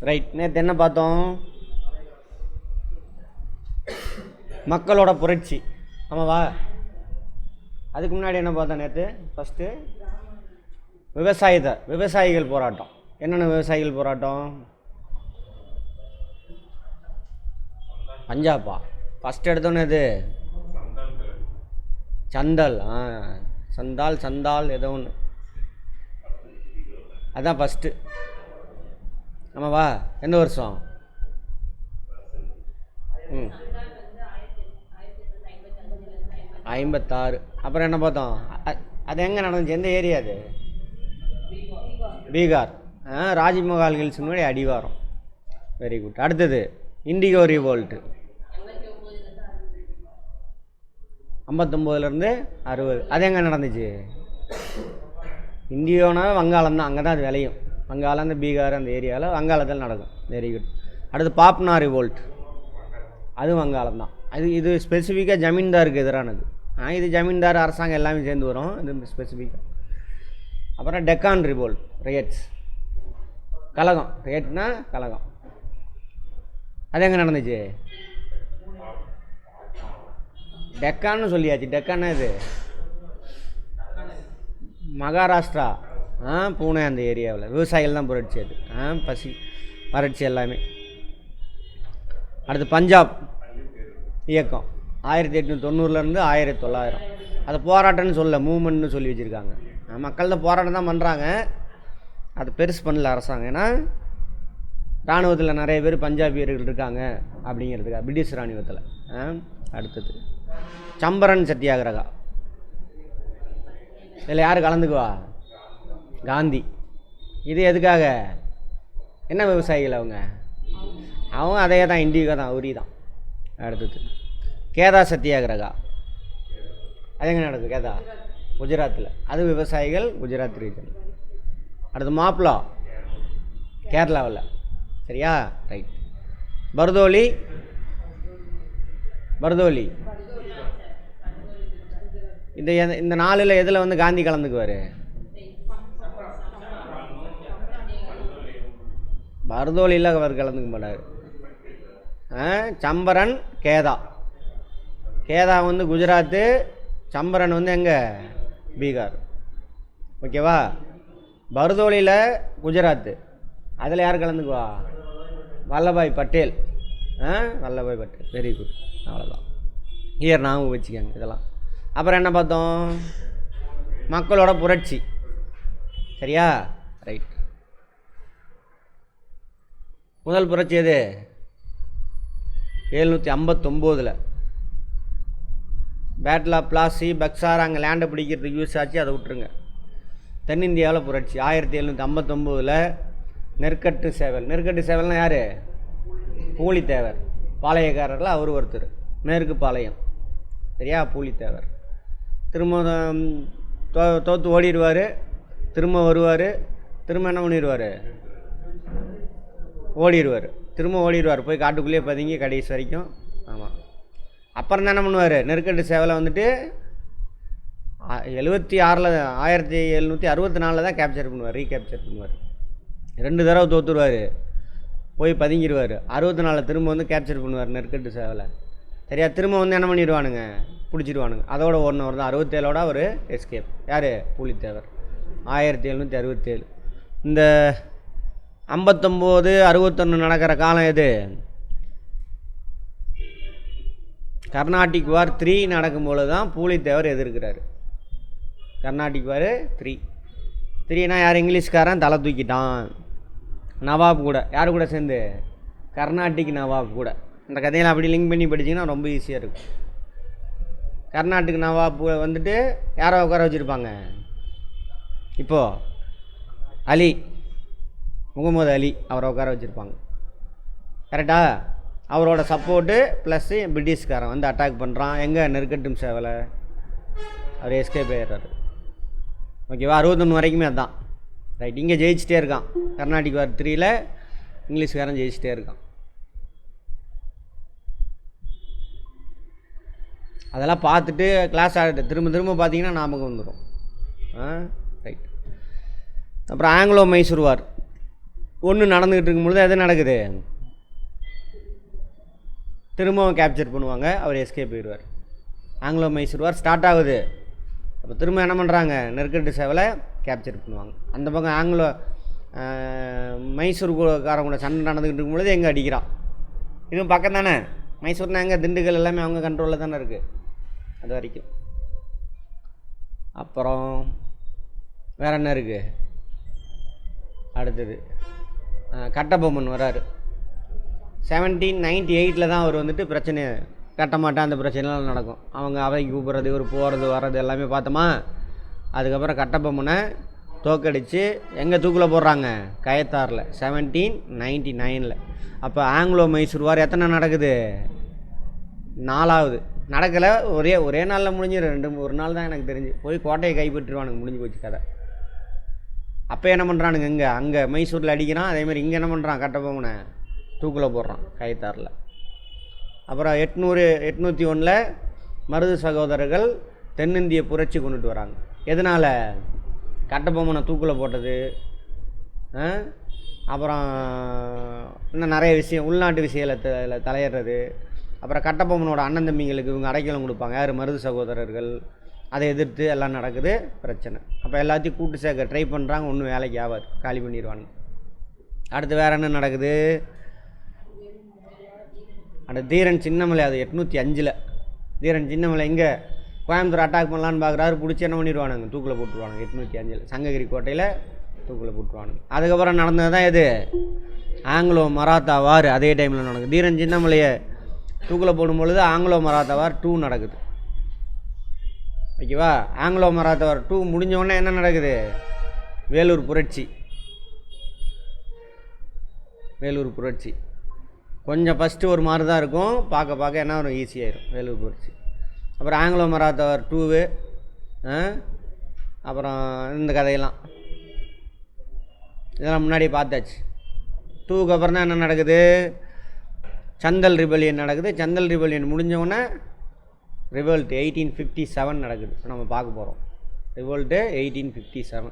Right. நேற்று என்ன பார்த்தோம்? மக்களோட புரட்சி. ஆமாவா? அதுக்கு முன்னாடி என்ன பார்த்தோம் நேற்று? ஃபஸ்ட்டு விவசாயிகள் போராட்டம். என்னென்ன விவசாயிகள் போராட்டம்? பஞ்சாபா? ஃபஸ்ட் எடுத்தோன்னே இது சந்தால். சந்தால் ஏதோ ஒன்று, அதுதான் ஃபஸ்ட்டு. ஆமாவா? எந்த வருஷம்? ம் 56. அப்புறம் என்ன பார்த்தோம்? அது எங்கே நடந்துச்சு? எந்த ஏரியா அது? பீகார். ராஜ்மஹால் ஹில்ஸ் முன்னாடி அடிவாரம். Very good. அடுத்தது இண்டிகோ ரிவோல்ட்டு 59லேருந்து 60. அது எங்கே நடந்துச்சு? இந்தியோனா வங்காளம் தான், அங்கே தான் அது விளையும். வங்காளம், அந்த பீகார் அந்த ஏரியாவில் வங்காளத்தில் நடக்கும். Very good. அடுத்து பாப்னா ரிவோல்ட், அதுவும் வங்காளம் தான். இது ஸ்பெசிஃபிக்காக ஜமீன்தாருக்கு எதிரானது. இது ஜமீன்தார் அரசாங்கம் எல்லாமே சேர்ந்து வரும், இது ஸ்பெசிஃபிக்காக. அப்புறம் டெக்கான் ரிவோல்ட், ரையட்ஸ், கலகம். ரையட்னா கலகம். அது எங்கே நடந்துச்சு? டெக்கான்னு சொல்லியாச்சு. டெக்கான்னா இது மகாராஷ்டிரா, பூனே அந்த ஏரியாவில் விவசாயிகள் தான் புரட்சி. அது பசி வறட்சி எல்லாமே. அடுத்து பஞ்சாப் இயக்கம் 1890லேருந்து 1900. அது போராட்டம்னு சொல்ல, மூமெண்ட்னு சொல்லி வச்சுருக்காங்க. மக்கள் தான் போராட்டம் தான் பண்ணுறாங்க, அது பெருசு பண்ணல அரசாங்கம். ஏன்னா இராணுவத்தில் நிறைய பேர் பஞ்சாபியர்கள் இருக்காங்க அப்படிங்கிறதுக்காக, பிரிட்டிஷ் இராணுவத்தில். அடுத்தது சம்பரன் சத்தியாகிரகா. இதில் யார் கலந்துக்குவா? காந்தி. இது எதுக்காக? என்ன விவசாயிகள் அவங்க அதே தான், இண்டிகோ தான், உரி தான். அடுத்தது கேதா சத்தியாகிரகா. அது எங்கே நடக்குது? கேதா குஜராத்தில். அது விவசாயிகள், குஜராத் ரீஜன். அடுத்து மாப்ளா கேரளாவில். சரியா? ரைட். பர்தோலி இந்த 4 எதில் வந்து காந்தி கலந்துக்குவார்? பர்தோலியில் அவர் கலந்துக்க மாட்டார். சம்பரன், கேதா வந்து குஜராத்து, சம்பரன் வந்து எங்கே? பீகார். ஓகேவா? பர்தோலியில் குஜராத்து, அதில் யார் கலந்துக்குவா? வல்லபாய் பட்டேல். Very good. அவ்வளோதான். ஹியர் ஞாபகம் வச்சுக்கோங்க இதெல்லாம். அப்புறம் என்ன பார்த்தோம்? மக்களோட புரட்சி. சரியா? ரைட். முதல் புரட்சி எது? 1759. பேட்டில் ஆஃப் பிளாசி, பக்சார், அங்கே லேண்டை பிடிக்கிறதுக்கு யூஸ் ஆச்சு, அதை விட்டுருங்க. தென்னிந்தியாவில் புரட்சி 1759. நெற்கட்டு சேவல்னா யார்? பூலித்தேவர். பாளையக்காரரில் அவர் ஒருத்தர், மேற்கு பாளையம். சரியா? பூலித்தேவர். திரும்ப தோற்று ஓடிடுவார், திரும்ப வருவார், திரும்ப என்ன பண்ணிடுவார்? ஓடிடுவார். போய் காட்டுக்குள்ளேயே பதுங்கி கடைசி வரைக்கும். ஆமாம். அப்புறம் தான் என்ன பண்ணுவார்? நெற்கட்டு சேவலை வந்துட்டு 1764 தான் கேப்சர் பண்ணுவார், ரீகேப்சர் பண்ணுவார். 2 தடவை தோற்றுருவார், போய் பதுங்கிடுவார். 64 திரும்ப வந்து கேப்சர் பண்ணுவார் நெற்கட்டு சேவலை. சரியா? திரும்ப வந்து என்ன பண்ணிடுவானுங்க? பிடிச்சிடுவானுங்க. அதோட ஒன்றவர் தான் 67ஓட ஒரு எஸ்கேப். யார்? பூலித்தேவர். 1767. இந்த 59, 61 நடக்கிற காலம் எது? கர்நாடிக் வார் 3 நடக்கும்போது தான் பூலித்தேவர் எதிர்க்கிறார். கர்நாடிக் வார் 3னா யார்? இங்கிலீஷ்காரன் தலை தூக்கிட்டான். நவாப் கூட, யார் கூட சேர்ந்து? கர்நாடிக் நவாப் கூட. இந்த கதையில் அப்படி லிங்க் பண்ணி படிச்சிங்கன்னா ரொம்ப ஈஸியாக இருக்கும். கர்நாடக நவாப் வந்துட்டு யாரை உட்கார வச்சுருப்பாங்க? இப்போது அலி, முகமது அலி, அவரை உட்கார வச்சுருப்பாங்க. கரெக்டா? அவரோட சப்போர்ட்டு ப்ளஸ்ஸு பிரிட்டிஷ்காரன் வந்து அட்டாக் பண்ணுறான். எங்கே? நெற்கட்டும் சேவலை. அவர் எஸ்கேப் ஆகிடுறாரு. ஓகேவா? 61 வரைக்குமே அதுதான். ரைட். இங்கே ஜெயிச்சிட்டே இருக்கான். கர்நாடிக் வார் 3ல் இங்கிலீஷ்காரன் ஜெயிச்சிட்டே இருக்கான். அதெல்லாம் பார்த்துட்டு கிளாஸ் திரும்ப பார்த்தீங்கன்னா ஞாபகம் வந்துடும். ரைட். அப்புறம் ஆங்கிலோ மைசூர் வார் ஒன்று நடந்துக்கிட்டு இருக்கும்பொழுது எது நடக்குது, திரும்பவும் கேப்சர் பண்ணுவாங்க, அவர் எஸ்கேப் போயிடுவார். ஆங்கிலோ மைசூர் வார் ஸ்டார்ட் ஆகுது. அப்போ திரும்ப என்ன பண்ணுறாங்க, நெற்கட்டு சேவலை கேப்சர் பண்ணுவாங்க. அந்த பக்கம் ஆங்கிலோ மைசூர்காரங்க கூட சண்டை நடந்துக்கிட்டு இருக்கும்பொழுது எங்கே அடிக்கிறான், இதுவும் பக்கம் தானே. மைசூர்னா எங்கே, திண்டுக்கல் எல்லாமே அவங்க கண்ட்ரோலில் தானே இருக்குது அது வரைக்கும். அப்புறம் வேறு என்ன இருக்குது, அடுத்தது கட்டபொம்மன் வராரு. 1798 தான் அவர் வந்துட்டு பிரச்சனை கட்ட மாட்டேன், அந்த பிரச்சனைலாம் நடக்கும். அவங்க அவைக்கு கூப்பிட்றது, இவர் போகிறது வர்றது எல்லாமே பார்த்தோமா. அதுக்கப்புறம் கட்டபொம்மனை தோக்கடித்து எங்கே தூக்கில் போடுறாங்க, கயத்தாரில் 1799. அப்போ ஆங்கிலோ மைசூர் வார் எத்தனை நடக்குது, 4வது நடக்கலை. ஒரே நாளில் முடிஞ்சு ஒரு நாள் தான் எனக்கு தெரிஞ்சு. போய் கோட்டையை கைப்பற்றிடுவானுங்க, முடிஞ்சு போச்சு கதை. அப்போ என்ன பண்ணுறானுங்க, அங்கே மைசூரில் அடிக்கிறான். அதேமாதிரி இங்கே என்ன பண்ணுறான், கட்டபொம்மனை தூக்கில் போடுறான் கயத்தாரில். அப்புறம் 801 மருது சகோதரர்கள் தென்னிந்திய புரட்சி கொண்டுட்டு வராங்க. எதனால், கட்டபொம்மனை தூக்கில் போட்டது. அப்புறம் இன்னும் நிறைய விஷயம், உள்நாட்டு விஷயத்தில் தலையிடுறது. அப்புறம் கட்டபொம்மனோட அண்ணன் தம்பிங்களுக்கு இவங்க அடைக்கலம் கொடுப்பாங்க, யார், மருது சகோதரர்கள். அதை எதிர்த்து எல்லாம் நடக்குது பிரச்சனை. அப்போ எல்லாத்தையும் கூட்டு சேர்க்க ட்ரை பண்ணுறாங்க, ஒன்றும் வேலைக்கு ஆகாது, காலி பண்ணிடுவானுங்க. அடுத்து வேறு என்ன நடக்குது, அடுத்து தீரன் சின்னமலை. அது 805. தீரன் சின்னமலை இங்கே கோயம்புத்தூர் அட்டாக் பண்ணலான்னு பார்க்குறாரு, பிடிச்சி என்ன பண்ணிடுவானுங்க, தூக்கில் போட்டுருவானுங்க. 805 சங்ககிரி கோட்டையில் தூக்கில் போட்டுருவானுங்க. அதுக்கப்புறம் நடந்தது தான் எது, ஆங்கிலோ மராத்தா வார். அதே டைமில் நடக்குது. தீரன் சின்னமலையை தூக்கில் போடும்பொழுது ஆங்கிலோ மராத்தா வார் 2 நடக்குது. ஓகேவா. ஆங்கிலோ மராத்தா வார் 2 முடிஞ்சோடனே என்ன நடக்குது, வேலூர் புரட்சி. வேலூர் புரட்சி கொஞ்சம் ஃபஸ்ட்டு ஒரு மாதிரி தான் இருக்கும், பார்க்க என்ன வரும், ஈஸியாகிடும் வேலூர் புரட்சி. அப்புறம் ஆங்கிலோ மராத்தா வார் 2. அப்புறம் இந்த கதையெல்லாம் இதெல்லாம் முன்னாடி பார்த்தாச்சு. 2க்கு அப்புறம் தான் என்ன நடக்குது, சந்தல் ரிபல்லியன் நடக்குது. சந்தல் ரிபல்லியன் முடிஞ்சவொடனே ரிவோல்ட் 1857 நடக்குது. நம்ம பார்க்க போகிறோம் ரிவோல்ட்டு 1857.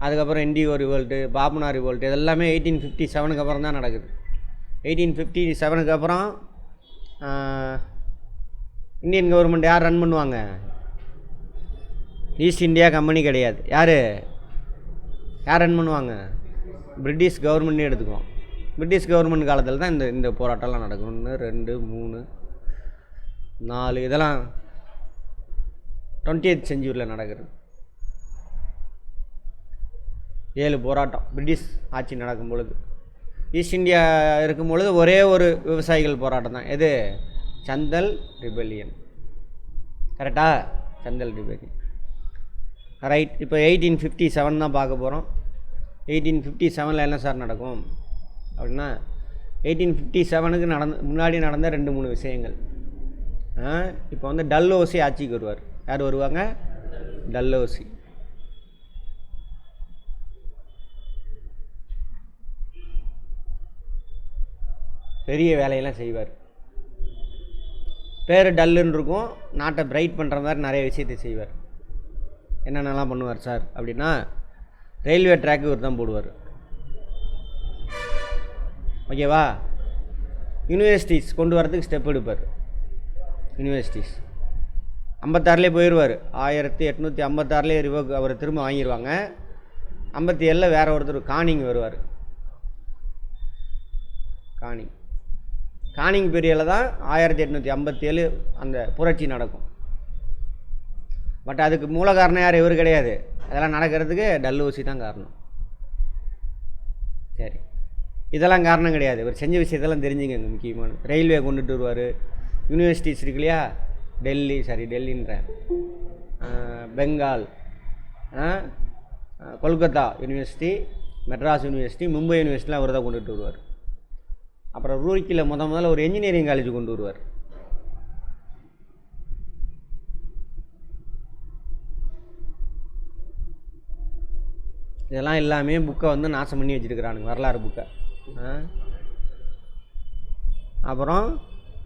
அதுக்கப்புறம் இண்டிகோ ரிவோல்ட்டு, பாபனா ரிவோல்ட்டு, இதெல்லாமே 1857க்கு அப்புறம் தான் நடக்குது. 1857க்கு அப்புறம் இந்தியன் கவர்மெண்ட் யார் ரன் பண்ணுவாங்க, ஈஸ்ட் இந்தியா கம்பெனி கிடையாது. யார் ரன் பண்ணுவாங்க, பிரிட்டிஷ் கவர்மெண்ட்டே எடுத்துக்குவோம். பிரிட்டிஷ் கவர்மெண்ட் காலத்தில் தான் இந்த போராட்டம்லாம் நடக்கும். 1 2 3 4 இதெல்லாம் 20th செஞ்சுரியில் நடக்கிறது. 7 போராட்டம் பிரிட்டிஷ் ஆட்சி நடக்கும் பொழுது. ஈஸ்ட் இந்தியா இருக்கும் பொழுது ஒரே ஒரு விவசாயிகள் போராட்டம் தான். எது, சந்தல் ரிபல்லியன். கரெக்டா, சந்தல் ரிபல்லியன். ரைட். இப்போ 1857 தான் பார்க்க போகிறோம். 1857 என்ன சார் நடக்கும் அப்படின்னா, 1857க்கு முன்னாடி நடந்த 2-3 விஷயங்கள். இப்போ வந்து டல்ஹௌசி ஆட்சிக்கு வருவார். யார் வருவாங்க, டல்ஹௌசி. பெரிய வேலையெல்லாம் செய்வார். பேர் டல்லுன்னு இருக்கும், நாட்டை பிரைட் பண்ணுற மாதிரி நிறைய விஷயத்தை செய்வார். என்னென்னலாம் பண்ணுவார் சார் அப்படின்னா, ரயில்வே ட்ராக்கு இவர் தான் போடுவார். ஓகேவா. யூனிவர்சிட்டிஸ் கொண்டு வரதுக்கு ஸ்டெப் எடுப்பார். யூனிவர்சிட்டிஸ் 56லே போயிடுவார். 1856லே ரிவோக் அவர் திரும்ப வாங்கிடுவாங்க. 57ல் வேறு ஒருத்தர் கானிங் வருவார். கானிங் பீரியடில் தான் 1857 அந்த புரட்சி நடக்கும். பட் அதுக்கு மூல காரணம் யார், இவர் கிடையாது. அதெல்லாம் நடக்கிறதுக்கு டல்ஹௌசி தான் காரணம். சரி, இதெல்லாம் காரணம் கிடையாது. இவர் செஞ்ச விஷயத்தெல்லாம் தெரிஞ்சுக்கங்க. முக்கியமான ரயில்வே கொண்டுட்டு வருவார். யூனிவர்சிட்டிஸ் இருக்கு இல்லையா, டெல்லின்ற பெங்கால், கொல்கத்தா யூனிவர்சிட்டி, மெட்ராஸ் யூனிவர்சிட்டி, மும்பை யூனிவர்சிட்டிலாம் அவர் தான் கொண்டுட்டு வருவார். அப்புறம் ரூர்க்கியில் முதல்ல ஒரு என்ஜினியரிங் காலேஜ் கொண்டு வருவார். இதெல்லாம் எல்லாமே புக்கை வந்து நாசம் பண்ணி வச்சுருக்கிறானுங்க, வரலாறு புக்கை. அப்புறம்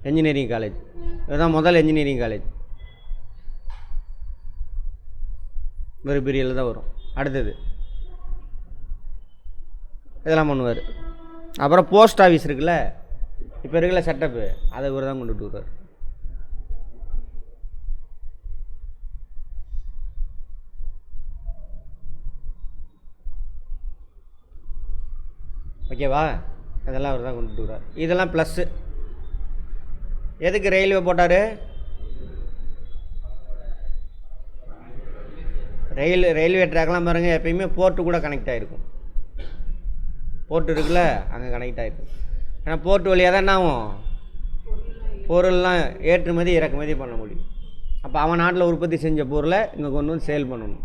என்ஜினியரிங் காலேஜ், இதுதான் முதல் என்ஜினியரிங் காலேஜ். ஒரு பீரியடில் தான் வரும். அடுத்தது இதெல்லாம் பண்ணுவார். அப்புறம் போஸ்ட் ஆஃபீஸ் இருக்குல்ல, இப்போ இருக்குல்ல செட்டப்பு, அதை இவர் தான் கொண்டுட்டு வருவார். ஓகேவா? அதெல்லாம் அவர் தான் கொண்டுட்டு வருவார். இதெல்லாம் ப்ளஸ்ஸு. எதுக்கு ரயில்வே போட்டார்? ரயில்வே ட்ராக்லாம் பாருங்கள், எப்பயுமே போர்ட்டு கூட கனெக்ட் ஆகிருக்கும். போர்ட்டு இருக்குல்ல, அங்கே கனெக்ட் ஆகிருக்கும். ஏன்னா போர்ட்டு வழியாக தான் என்ன ஆகும், பொருள்லாம் ஏற்றுமதி இறக்குமதி பண்ண முடியும். அப்போ அவன் நாட்டில் உற்பத்தி செஞ்ச பொருளை இங்கே கொண்டு வந்து சேல் பண்ணணும்.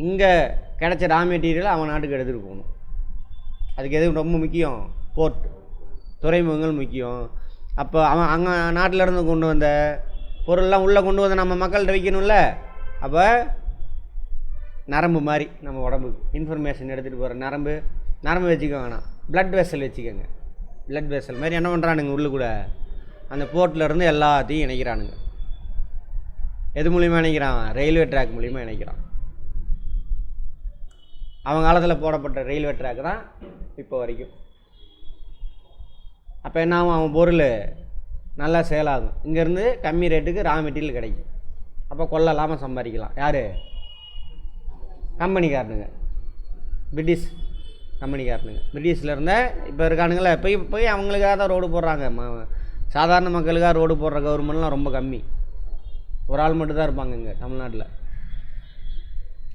இங்கே கிடைச்ச ரா மெட்டீரியல் அவன் நாட்டுக்கு எடுத்துகிட்டு போகணும். அதுக்கு எதுவும் ரொம்ப முக்கியம், போர்ட், துறைமுகங்கள் முக்கியம். அப்போ அவன் அங்கே நாட்டிலேருந்து கொண்டு வந்த பொருள்லாம் உள்ளே கொண்டு வந்து நம்ம மக்கள்கிட்ட வைக்கணும்ல. அப்போ நரம்பு மாதிரி நம்ம உடம்புக்கு இன்ஃபர்மேஷன் எடுத்துகிட்டு போகிற நரம்பு வச்சுக்க வேணாம், பிளட் வெசல் வச்சுக்கோங்க. பிளட் வெசல் மாதிரி என்ன பண்ணுறானுங்க, உள்ளே கூட அந்த போர்ட்லேருந்து எல்லாத்தையும் இணைக்கிறானுங்க. எது மூலிமா இணைக்கிறான்? ரயில்வே ட்ராக் மூலிமா இணைக்கிறான். அவன் காலத்தில் போடப்பட்ட ரயில்வே ட்ராக் தான் இப்போ வரைக்கும். அப்போ என்ன ஆகும், அவன் பொருள் நல்லா சேல் ஆகும். இங்கேருந்து கம்மி ரேட்டுக்கு ரா மெட்டீரியல் கிடைக்கும். அப்போ கொள்ள இல்லாமல் சம்பாதிக்கலாம். யார்? கம்பெனிக்காரனுங்க, பிரிட்டிஷ் கம்பெனிக்காரனுங்க. பிரிட்டிஷில் இருந்த இப்போ இருக்கானுங்களே, போய் அவங்களுக்காக தான் ரோடு போடுறாங்க. சாதாரண மக்களுக்காக ரோடு போடுற கவர்மெண்ட்லாம் ரொம்ப கம்மி. ஒரு ஆள் மட்டும் தான் இருப்பாங்க இங்கே தமிழ்நாட்டில்.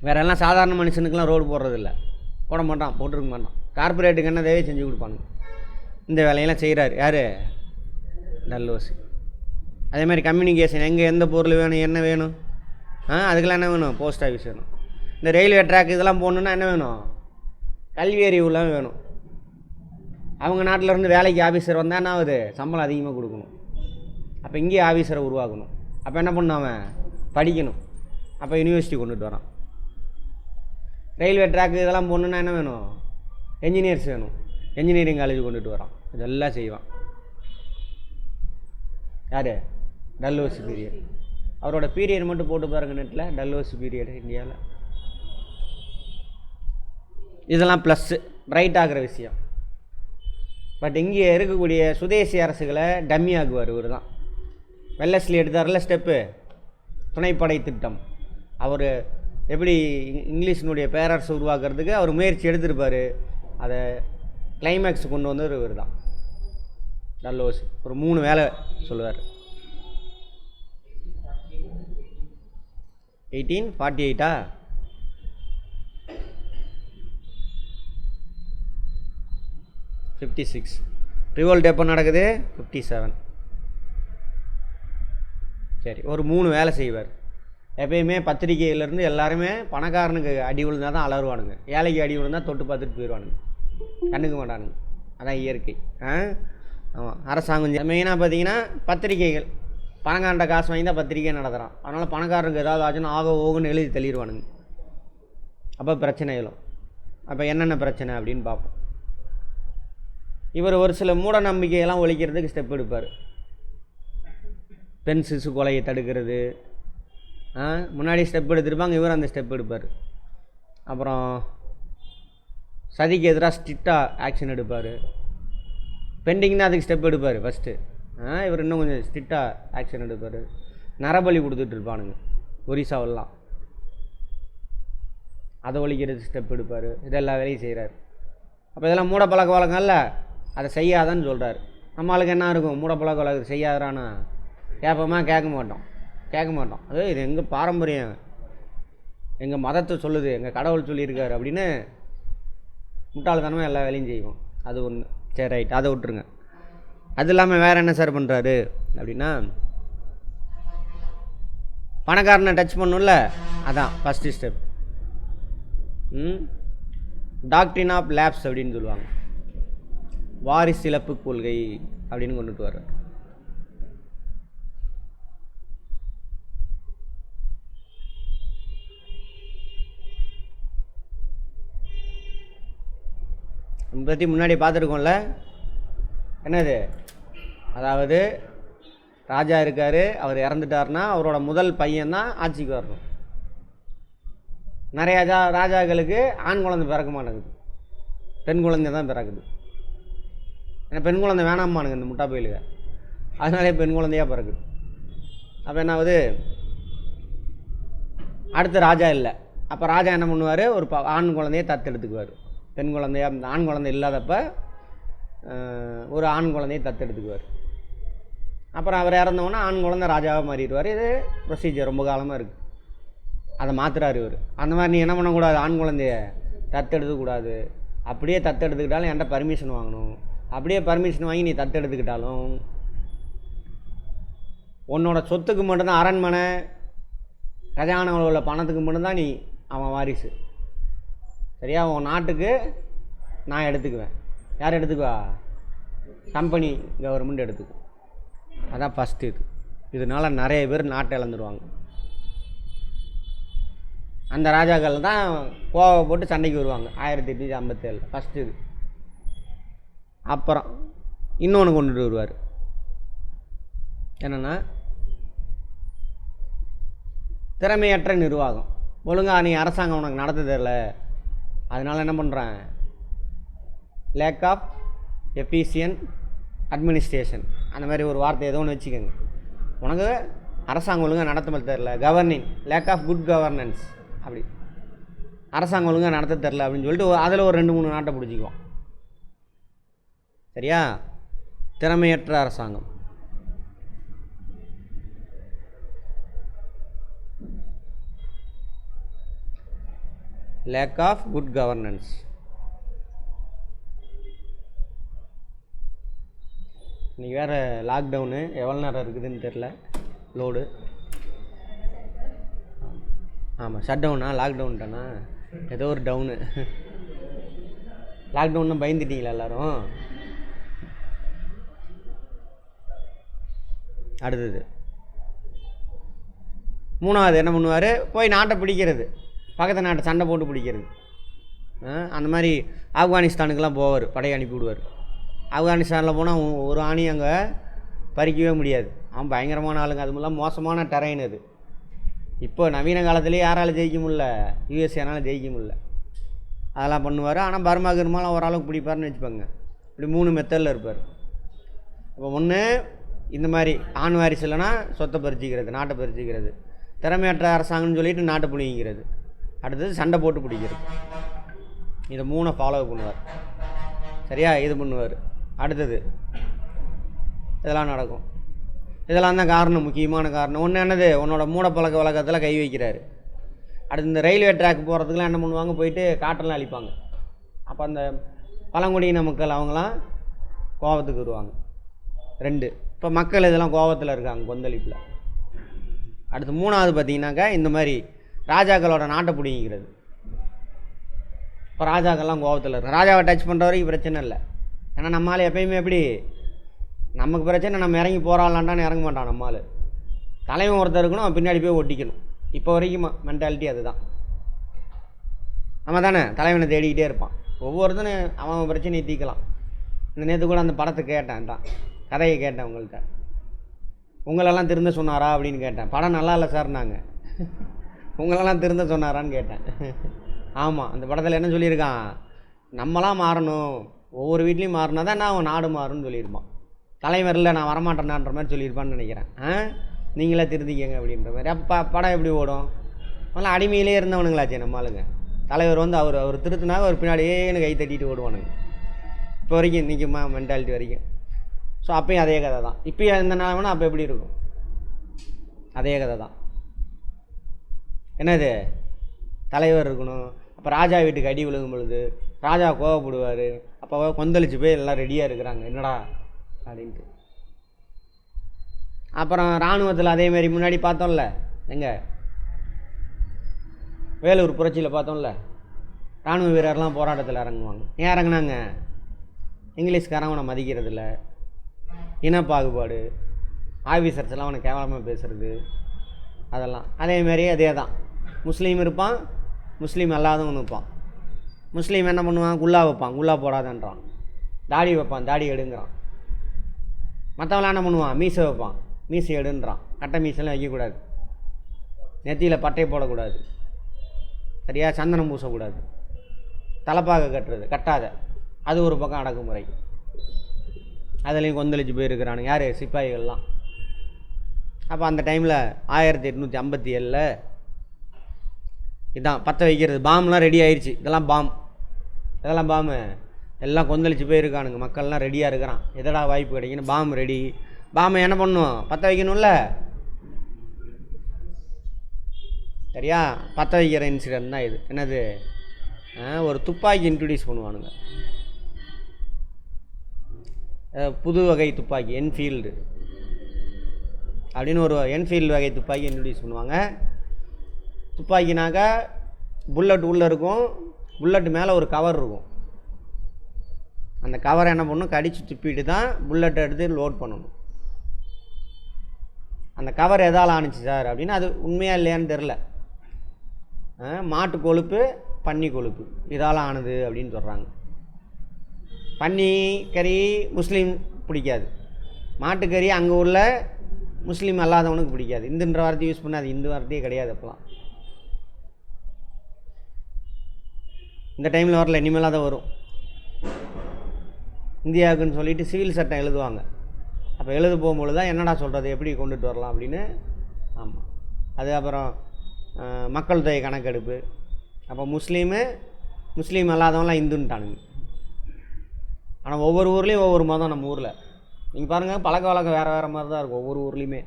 வேற எல்லாம் சாதாரண மனுஷனுக்கெலாம் ரோடு போடுறதில்ல, போட மாட்டான், போட்டிருக்க மாட்டான். கார்பரேட்டுக்கு என்ன தேவையை செஞ்சு கொடுப்பானுங்க. இந்த வேலையெல்லாம் செய்கிறார் யார்? டல்ஹௌசி. அதேமாதிரி கம்யூனிகேஷன், எங்கே எந்த பொருள் வேணும், என்ன வேணும், அதுக்கெல்லாம் என்ன வேணும்? போஸ்ட் ஆஃபீஸ் வேணும். இந்த ரயில்வே ட்ராக் இதெல்லாம் போகணுன்னா என்ன வேணும்? கல்வி அறிவுலாம் வேணும். அவங்க நாட்டிலேருந்து வேலைக்கு ஆஃபீஸர் வந்தால் என்ன ஆகுது? சம்பளம் அதிகமாக கொடுக்கணும். அப்போ இங்கேயே ஆஃபீஸரை உருவாக்கணும். அப்போ என்ன பண்ணணும்? அவன் படிக்கணும். அப்போ யூனிவர்சிட்டி கொண்டுட்டு வரான். ரயில்வே ட்ராக்கு இதெல்லாம் போகணுன்னா என்ன வேணும்? என்ஜினியர்ஸ் வேணும். என்ஜினியரிங் காலேஜ் கொண்டுட்டு வரான். இதெல்லாம் செய்வான் யார்? Dalhousie period. அவரோட பீரியட் மட்டும் போட்டு பாருங்கள் நெட்டில், டல்ஹௌசி பீரியட் இந்தியாவில். இதெல்லாம் ப்ளஸ்ஸு, பிரைட் ஆகிற விஷயம். பட் இங்கே இருக்கக்கூடிய சுதேசி அரசுகளை டம்மி ஆகுவார் இவர் தான். வெல்லஸ்லி எடுத்தார்ல ஸ்டெப்பு, துணைப்படை திட்டம். அவர் எப்படி இங்கிலீஷினுடைய பேரரசு உருவாக்குறதுக்கு அவர் முயற்சி எடுத்திருப்பார். அதை கிளைமேக்ஸ் கொண்டு வந்தவர் இவர் தான், டல்ஹௌசி. ஒரு 3 வேலை சொல்லுவார். 1848 56. ரிவோல்ட் எப்போ நடக்குது? 57. சரி, ஒரு 3 வேலை செய்வார். எப்பயுமே பத்திரிகையிலேருந்து எல்லாருமே பணக்காரனுக்கு அடி விழுந்தால் தான் அலறுவானுங்க, ஏழைக்கு அடி விழுந்தால் தொட்டு பார்த்துட்டு போயிடுவானுங்க, கண்டுக்க மாட்டானுங்க. அதான் இயற்கை. ஆமாம், அரசாங்கம் மெயினாக பார்த்தீங்கன்னா பத்திரிகைகள். பணக்காரன்ட்ட காசு வாங்கி தான் பத்திரிக்கை நடத்துகிறான். அதனால் பணக்காரனுக்கு ஏதாவது ஆச்சுன்னா ஆக ஓகுன்னு எழுதி தள்ளிடுவானுங்க. அப்போ பிரச்சனை எழும். அப்போ என்னென்ன பிரச்சனை அப்படின்னு பார்ப்போம். இவர் ஒரு சில மூட நம்பிக்கையெல்லாம் ஒழிக்கிறதுக்கு ஸ்டெப் எடுப்பார். பெண் சிசு கொலையை தடுக்கிறது முன்னாடி ஸ்டெப் எடுத்துருப்பாங்க, இவர் அந்த ஸ்டெப் எடுப்பார். அப்புறம் சதிக்கு எதிராக ஸ்ட்ரிக்டாக ஆக்ஷன் எடுப்பார். பெண்டிங்னா அதுக்கு ஸ்டெப் எடுப்பார் ஃபஸ்ட்டு. இவர் இன்னும் கொஞ்சம் ஸ்ட்ரிக்டாக ஆக்ஷன் எடுப்பார். நரபலி கொடுத்துட்ருப்பானுங்க ஒரிசாவெல்லாம், அதை ஒழிக்கிறதுக்கு ஸ்டெப் எடுப்பார். இதெல்லாம் வேலையும் செய்கிறார். அப்போ இதெல்லாம் மூட பழக்க வழக்கம்ல, அதை செய்யாதான்னு சொல்கிறார். நம்மளுக்கு என்ன இருக்கும், மூட பழக்க வழக்கம் செய்யாதானா கேட்போமா? கேட்க மாட்டோம். அது இது எங்கள் பாரம்பரியம், எங்கள் மதத்தை சொல்லுது, எங்கள் கடவுள் சொல்லியிருக்காரு அப்படின்னு முட்டாள்தனமாக எல்லா வேலையும் செய்வோம். அது ஒன்று. சரி, ரைட், அதை விட்டுருங்க. அது இல்லாமல் வேறு என்ன சார் பண்ணுறாரு அப்படின்னா, பணக்காரனை டச் பண்ணும்ல, அதான் first step. Doctrine of lapse அப்படின்னு சொல்லுவாங்க, வாரிசு இழப்பு கொள்கை அப்படின்னு கொண்டுட்டு வர்றார். பற்றி முன்னாடி பார்த்துருக்கோம்ல, என்னது, அதாவது ராஜா இருக்கார், அவர் இறந்துட்டார்னா அவரோட முதல் பையன்தான் ஆட்சிக்கு வரணும். நிறையா ராஜாக்களுக்கு ஆண் குழந்தை பிறக்க மாட்டேங்குது. பெண் குழந்தை தான் பிறக்குது. ஏன்னா பெண் குழந்தை வேணாமானுங்க இந்த முட்டா பயிலுங்க, அதனாலே பெண் குழந்தையாக பிறக்குது. அப்போ என்ன ஆகுது, அடுத்து ராஜா இல்லை. அப்போ ராஜா என்ன பண்ணுவார், ஒரு ஆண் குழந்தையை தத்தெடுத்துக்குவார். பெண் குழந்தையாக ஆண் குழந்தை இல்லாதப்ப ஒரு ஆண் குழந்தையை தத்தெடுத்துக்குவார். அப்புறம் அவர் இறந்தவொன்னே ஆண் குழந்தை ராஜாவாக மாறிடுவார். இது ப்ரொசீஜர் ரொம்ப காலமாக இருக்குது. அதை மாற்றுறாரு இவர். அந்த மாதிரி நீ என்ன பண்ணக்கூடாது, ஆண் குழந்தைய தத்தெடுத்துக்கூடாது. அப்படியே தத்தெடுத்துக்கிட்டாலும் என்கிட்ட பர்மிஷன் வாங்கணும். அப்படியே பர்மிஷன் வாங்கி நீ தத்தெடுத்துக்கிட்டாலும் உன்னோட சொத்துக்கு மட்டும்தான், அரண்மனை கஜானாவில் உள்ள பணத்துக்கு மட்டும்தான் நீ அவன் வாரிசு. சரியா? உன் நாட்டுக்கு நான் எடுத்துக்குவேன். யார் எடுத்துக்குவா? கம்பெனி கவர்மெண்ட் எடுத்துக்கும். அதான் ஃபஸ்ட்டு இது. இதனால் நிறைய பேர் நாட்டை இழந்துருவாங்க. அந்த ராஜாக்கள் தான் கோவப்பட்டு சண்டைக்கு வருவாங்க 1857 ஃபஸ்ட்டு இது. அப்புறம் இன்னொன்று கொண்டுட்டு வருவார். என்னென்னா திறமையற்ற நிர்வாகம். ஒழுங்காக நீ அரசாங்கம் உனக்கு நடத்த தெரியல, அதனால் என்ன பண்ணுறேன், லேக் ஆஃப் எஃபிஷியன்ட் அட்மினிஸ்ட்ரேஷன், அந்த மாதிரி ஒரு வார்த்தை ஏதோ ஒன்று வச்சுக்கோங்க. உனக்கு அரசாங்கம் ஒழுங்காக நடத்த தெரில, governing, lack of good governance, அப்படி அரசாங்கம் ஒழுங்காக நடத்த தெரில அப்படின்னு சொல்லிட்டு அதில் ஒரு 2-3 நாட்டை பிடிச்சிக்குவோம். சரியா? திறமையற்ற அரசாங்கம். Lack of good governance. இன்றைக்கி வேறு லாக்டவுனு, எவ்வளோ நேரம் இருக்குதுன்னு தெரில லோடு. ஆமாம், ஷட் டவுனா லாக்டவுன்ட்டானா ஏதோ ஒரு டவுனு. லாக்டவுன்னா பயந்துட்டீங்களா எல்லோரும்? அடுத்தது 3வது என்ன பண்ணுவார், போய் நாட்டை பிடிக்கிறது, பக்கத்து நாட்டை சண்டை போட்டு பிடிக்கிறது. அந்த மாதிரி ஆப்கானிஸ்தானுக்கெலாம் போவார், படையை அனுப்பி விடுவார். ஆப்கானிஸ்தானில் போனால் ஒரு ஆணி அங்கே பறிக்கவே முடியாது. அவன் பயங்கரமான ஆளுங்க, அதுமெல்லாம் மோசமான டெரைன் அது. இப்போ நவீன காலத்துலேயே யாரால் ஜெயிக்க முடியல, யூஎஸ்ஏனால் ஜெயிக்க முடியல. அதெல்லாம் பண்ணுவார். ஆனால் பர்மா கிருமாலாம் ஓரளவுக்கு பிடிப்பார்னு வச்சுப்பாங்க. இப்படி 3 மெத்தடில் இருப்பார். இப்போ ஒன்று இந்த மாதிரி ஆண் வாரிசு இல்லைன்னா சொத்தை பறிச்சிக்கிறது, நாட்டை பறிச்சிக்கிறது, திறமையற்ற அரசாங்கம்னு சொல்லிட்டு நாட்டை பிடிக்கிறது, அடுத்தது சண்டை போட்டு பிடிக்கிறது. இதை 3 ஃபாலோ பண்ணுவார். சரியா? இது பண்ணுவார். அடுத்தது இதெல்லாம் நடக்கும். இதெல்லாம் தான் காரணம், முக்கியமான காரணம். ஒன்று என்னது, உன்னோட மூடப்பழக்க வழக்கத்தில் கை வைக்கிறாரு. அடுத்து இந்த ரயில்வே ட்ராக் போகிறதுக்குலாம் என்ன பண்ணுவாங்க, போயிட்டு காட்டெல்லாம் அழிப்பாங்க. அப்போ அந்த பழங்குடியின மக்கள் அவங்களாம் கோபத்துக்கு வருவாங்க. 2 இப்போ மக்கள் இதெல்லாம் கோபத்தில் இருக்காங்க, கொந்தளிப்பில். அடுத்து 3வது பார்த்தீங்கன்னாக்கா இந்த மாதிரி ராஜாக்களோட நாட்டை பிடிங்கிறது. இப்போ ராஜாக்கள்லாம் கோபத்தில் இருக்கு. ராஜாவை டச் பண்ணுற வரைக்கும் பிரச்சனை இல்லை. ஏன்னா நம்மளால் எப்பயுமே எப்படி, நமக்கு பிரச்சனை நம்ம இறங்கி போராடலான்டான்னு இறங்க மாட்டான். நம்மளால் தலைவன் ஒருத்தர் இருக்கணும், அவன் பின்னாடி போய் ஒட்டிக்கணும். இப்போ வரைக்கும் மென்டாலிட்டி அதுதான். நம்ம தானே தலைவனை தேடிக்கிட்டே இருப்பான். ஒவ்வொருத்தனும் அவன் பிரச்சனையை தீர்க்கலாம். இந்த நேற்று கூட அந்த படத்தை கேட்டேன், தான் கதையை கேட்டேன் உங்கள்கிட்ட. உங்களெல்லாம் திருந்த சொன்னாரா அப்படின்னு கேட்டேன். படம் நல்லா இல்லை சார், நாங்கள் உங்களெல்லாம் திருந்த சொன்னாரான்னு கேட்டேன். ஆமாம், அந்த படத்தில் என்ன சொல்லியிருக்கான், நம்மளாம் மாறணும், ஒவ்வொரு வீட்லேயும் மாறினா தான் நான் நாடு மாறும்னு சொல்லியிருப்பான். தலைவர் இல்லை நான் வரமாட்டேனான்ற மாதிரி சொல்லியிருப்பான்னு நினைக்கிறேன். நீங்களே திருந்திக்கங்க அப்படின்ற மாதிரி. அப்போ படம் எப்படி ஓடும்? அதெல்லாம் அடிமையிலே இருந்தவனுங்களாச்சே நம்ம ஆளுங்க. தலைவர் வந்து அவர் திருத்தினாக ஒரு பின்னாடியேன்னு கை தட்டிட்டு ஓடுவானுங்க. இப்போ வரைக்கும் இன்றைக்கி மென்டாலிட்டி வரைக்கும். ஸோ அப்போயும் அதே கதை தான். இப்போயும் எந்த நிலமைனா அப்போ எப்படி இருக்கும், அதே கதை தான். என்னது, தலைவர் இருக்கணும். அப்போ ராஜா வீட்டுக்கு அடி விழுகும் பொழுது ராஜா கோவப்படுவார். அப்போ கொந்தளிச்சு போய் எல்லாம் ரெடியாக இருக்கிறாங்க, என்னடா அப்படின்ட்டு. அப்புறம் இராணுவத்தில் அதேமாரி முன்னாடி பார்த்தோம்ல, எங்கே வேலூர் புரட்சியில் பார்த்தோம்ல, இராணுவ வீரர்லாம் போராட்டத்தில் இறங்குவாங்க. ஏன் இறங்குனாங்க? இங்கிலீஷ்காரன் மதிக்கிறதில்ல, இனப்பாகுபாடு, ஆஃபீஸர்ஸ் எல்லாம் அவனை கேவலமாக பேசுகிறது, அதெல்லாம் அதேமாரி அதே தான். முஸ்லீம் இருப்பான், முஸ்லீம் அல்லாதவன் இருப்பான். முஸ்லீம் என்ன பண்ணுவான், குல்லா வைப்பான், குல்லா போடாதன்றான். தாடி வைப்பான், தாடி எடுங்கிறான். மற்றவெல்லாம் என்ன பண்ணுவான், மீசை வைப்பான், மீசை எடுன்றான். கட்டை மீசெல்லாம் வைக்கக்கூடாது, நெத்தியில் பட்டை போடக்கூடாது, சரியா, சந்தனம் பூசக்கூடாது, தலைப்பாக கட்டுறது கட்டாத, அது ஒரு பக்கம் அடக்குமுறை. அதுலேயும் கொந்தளிச்சு போயிருக்கிறானுங்க யார்? சிப்பாய்கள்லாம். அப்போ அந்த டைமில் 1857 இதான் பற்ற வைக்கிறது. பாம்லாம் ரெடி ஆயிடுச்சு. இதெல்லாம் பாம்பு எல்லாம் கொந்தளிச்சு போயிருக்கானுங்க. மக்கள்லாம் ரெடியாக இருக்கிறான். எதடா வாய்ப்பு கிடைக்குன்னு பாம்பு ரெடி. பாம்பை என்ன பண்ணும்? பற்ற வைக்கணும்ல. சரியா? பற்ற வைக்கிற இன்சிடென்ட் தான் இது. என்னது? ஒரு துப்பாக்கி இன்ட்ரடியூஸ் பண்ணுவானுங்க. புது வகை துப்பாக்கி என்ஃபீல்டு அப்படின்னு ஒரு என்ஃபீல்டு வகை துப்பாக்கி இன்ட்ரடியூஸ் பண்ணுவாங்க. துப்பாக்கினாக்கா புல்லட் உள்ளே இருக்கும். புல்லட்டு மேலே ஒரு கவர் இருக்கும். அந்த கவரை என்ன பண்ணணும்? கடித்து துப்பிட்டு தான் புல்லட்டை எடுத்து லோட் பண்ணணும். அந்த கவர் எதால் ஆணுச்சு சார் அப்படின்னா அது உண்மையாக இல்லையான்னு தெரில. மாட்டு கொழுப்பு, பன்னி கொழுப்பு இதால் ஆனது அப்படின்னு சொல்கிறாங்க. பன்னி கறி முஸ்லீம் பிடிக்காது. மாட்டுக்கறி அங்கே உள்ள முஸ்லீம் அல்லாதவனுக்கு பிடிக்காது. இந்துன்ற வார்த்தை யூஸ் பண்ண அது இந்து வார்த்தையே கிடையாது. அப்போலாம் இந்த டைமில் வரல, இனிமேலாக தான் வரும். இந்தியாவுக்குன்னு சொல்லிட்டு சிவில் சட்டம் எழுதுவாங்க. அப்போ எழுத போகும்பொழுது தான் என்னடா சொல்கிறது, எப்படி கொண்டுட்டு வரலாம் அப்படின்னு. ஆமாம், அது அப்புறம் மக்கள் தொகை கணக்கெடுப்பு. அப்போ முஸ்லீம் அல்லாதவங்களாம் இந்துன்ட்டானுங்க. ஆனால் ஒவ்வொரு ஊர்லேயும் ஒவ்வொரு மதம். நம்ம ஊரில் நீங்கள் பாருங்கள், பழக்க வழக்கம் வேறு மாதிரி தான் இருக்கும் ஒவ்வொரு ஊர்லேயுமே.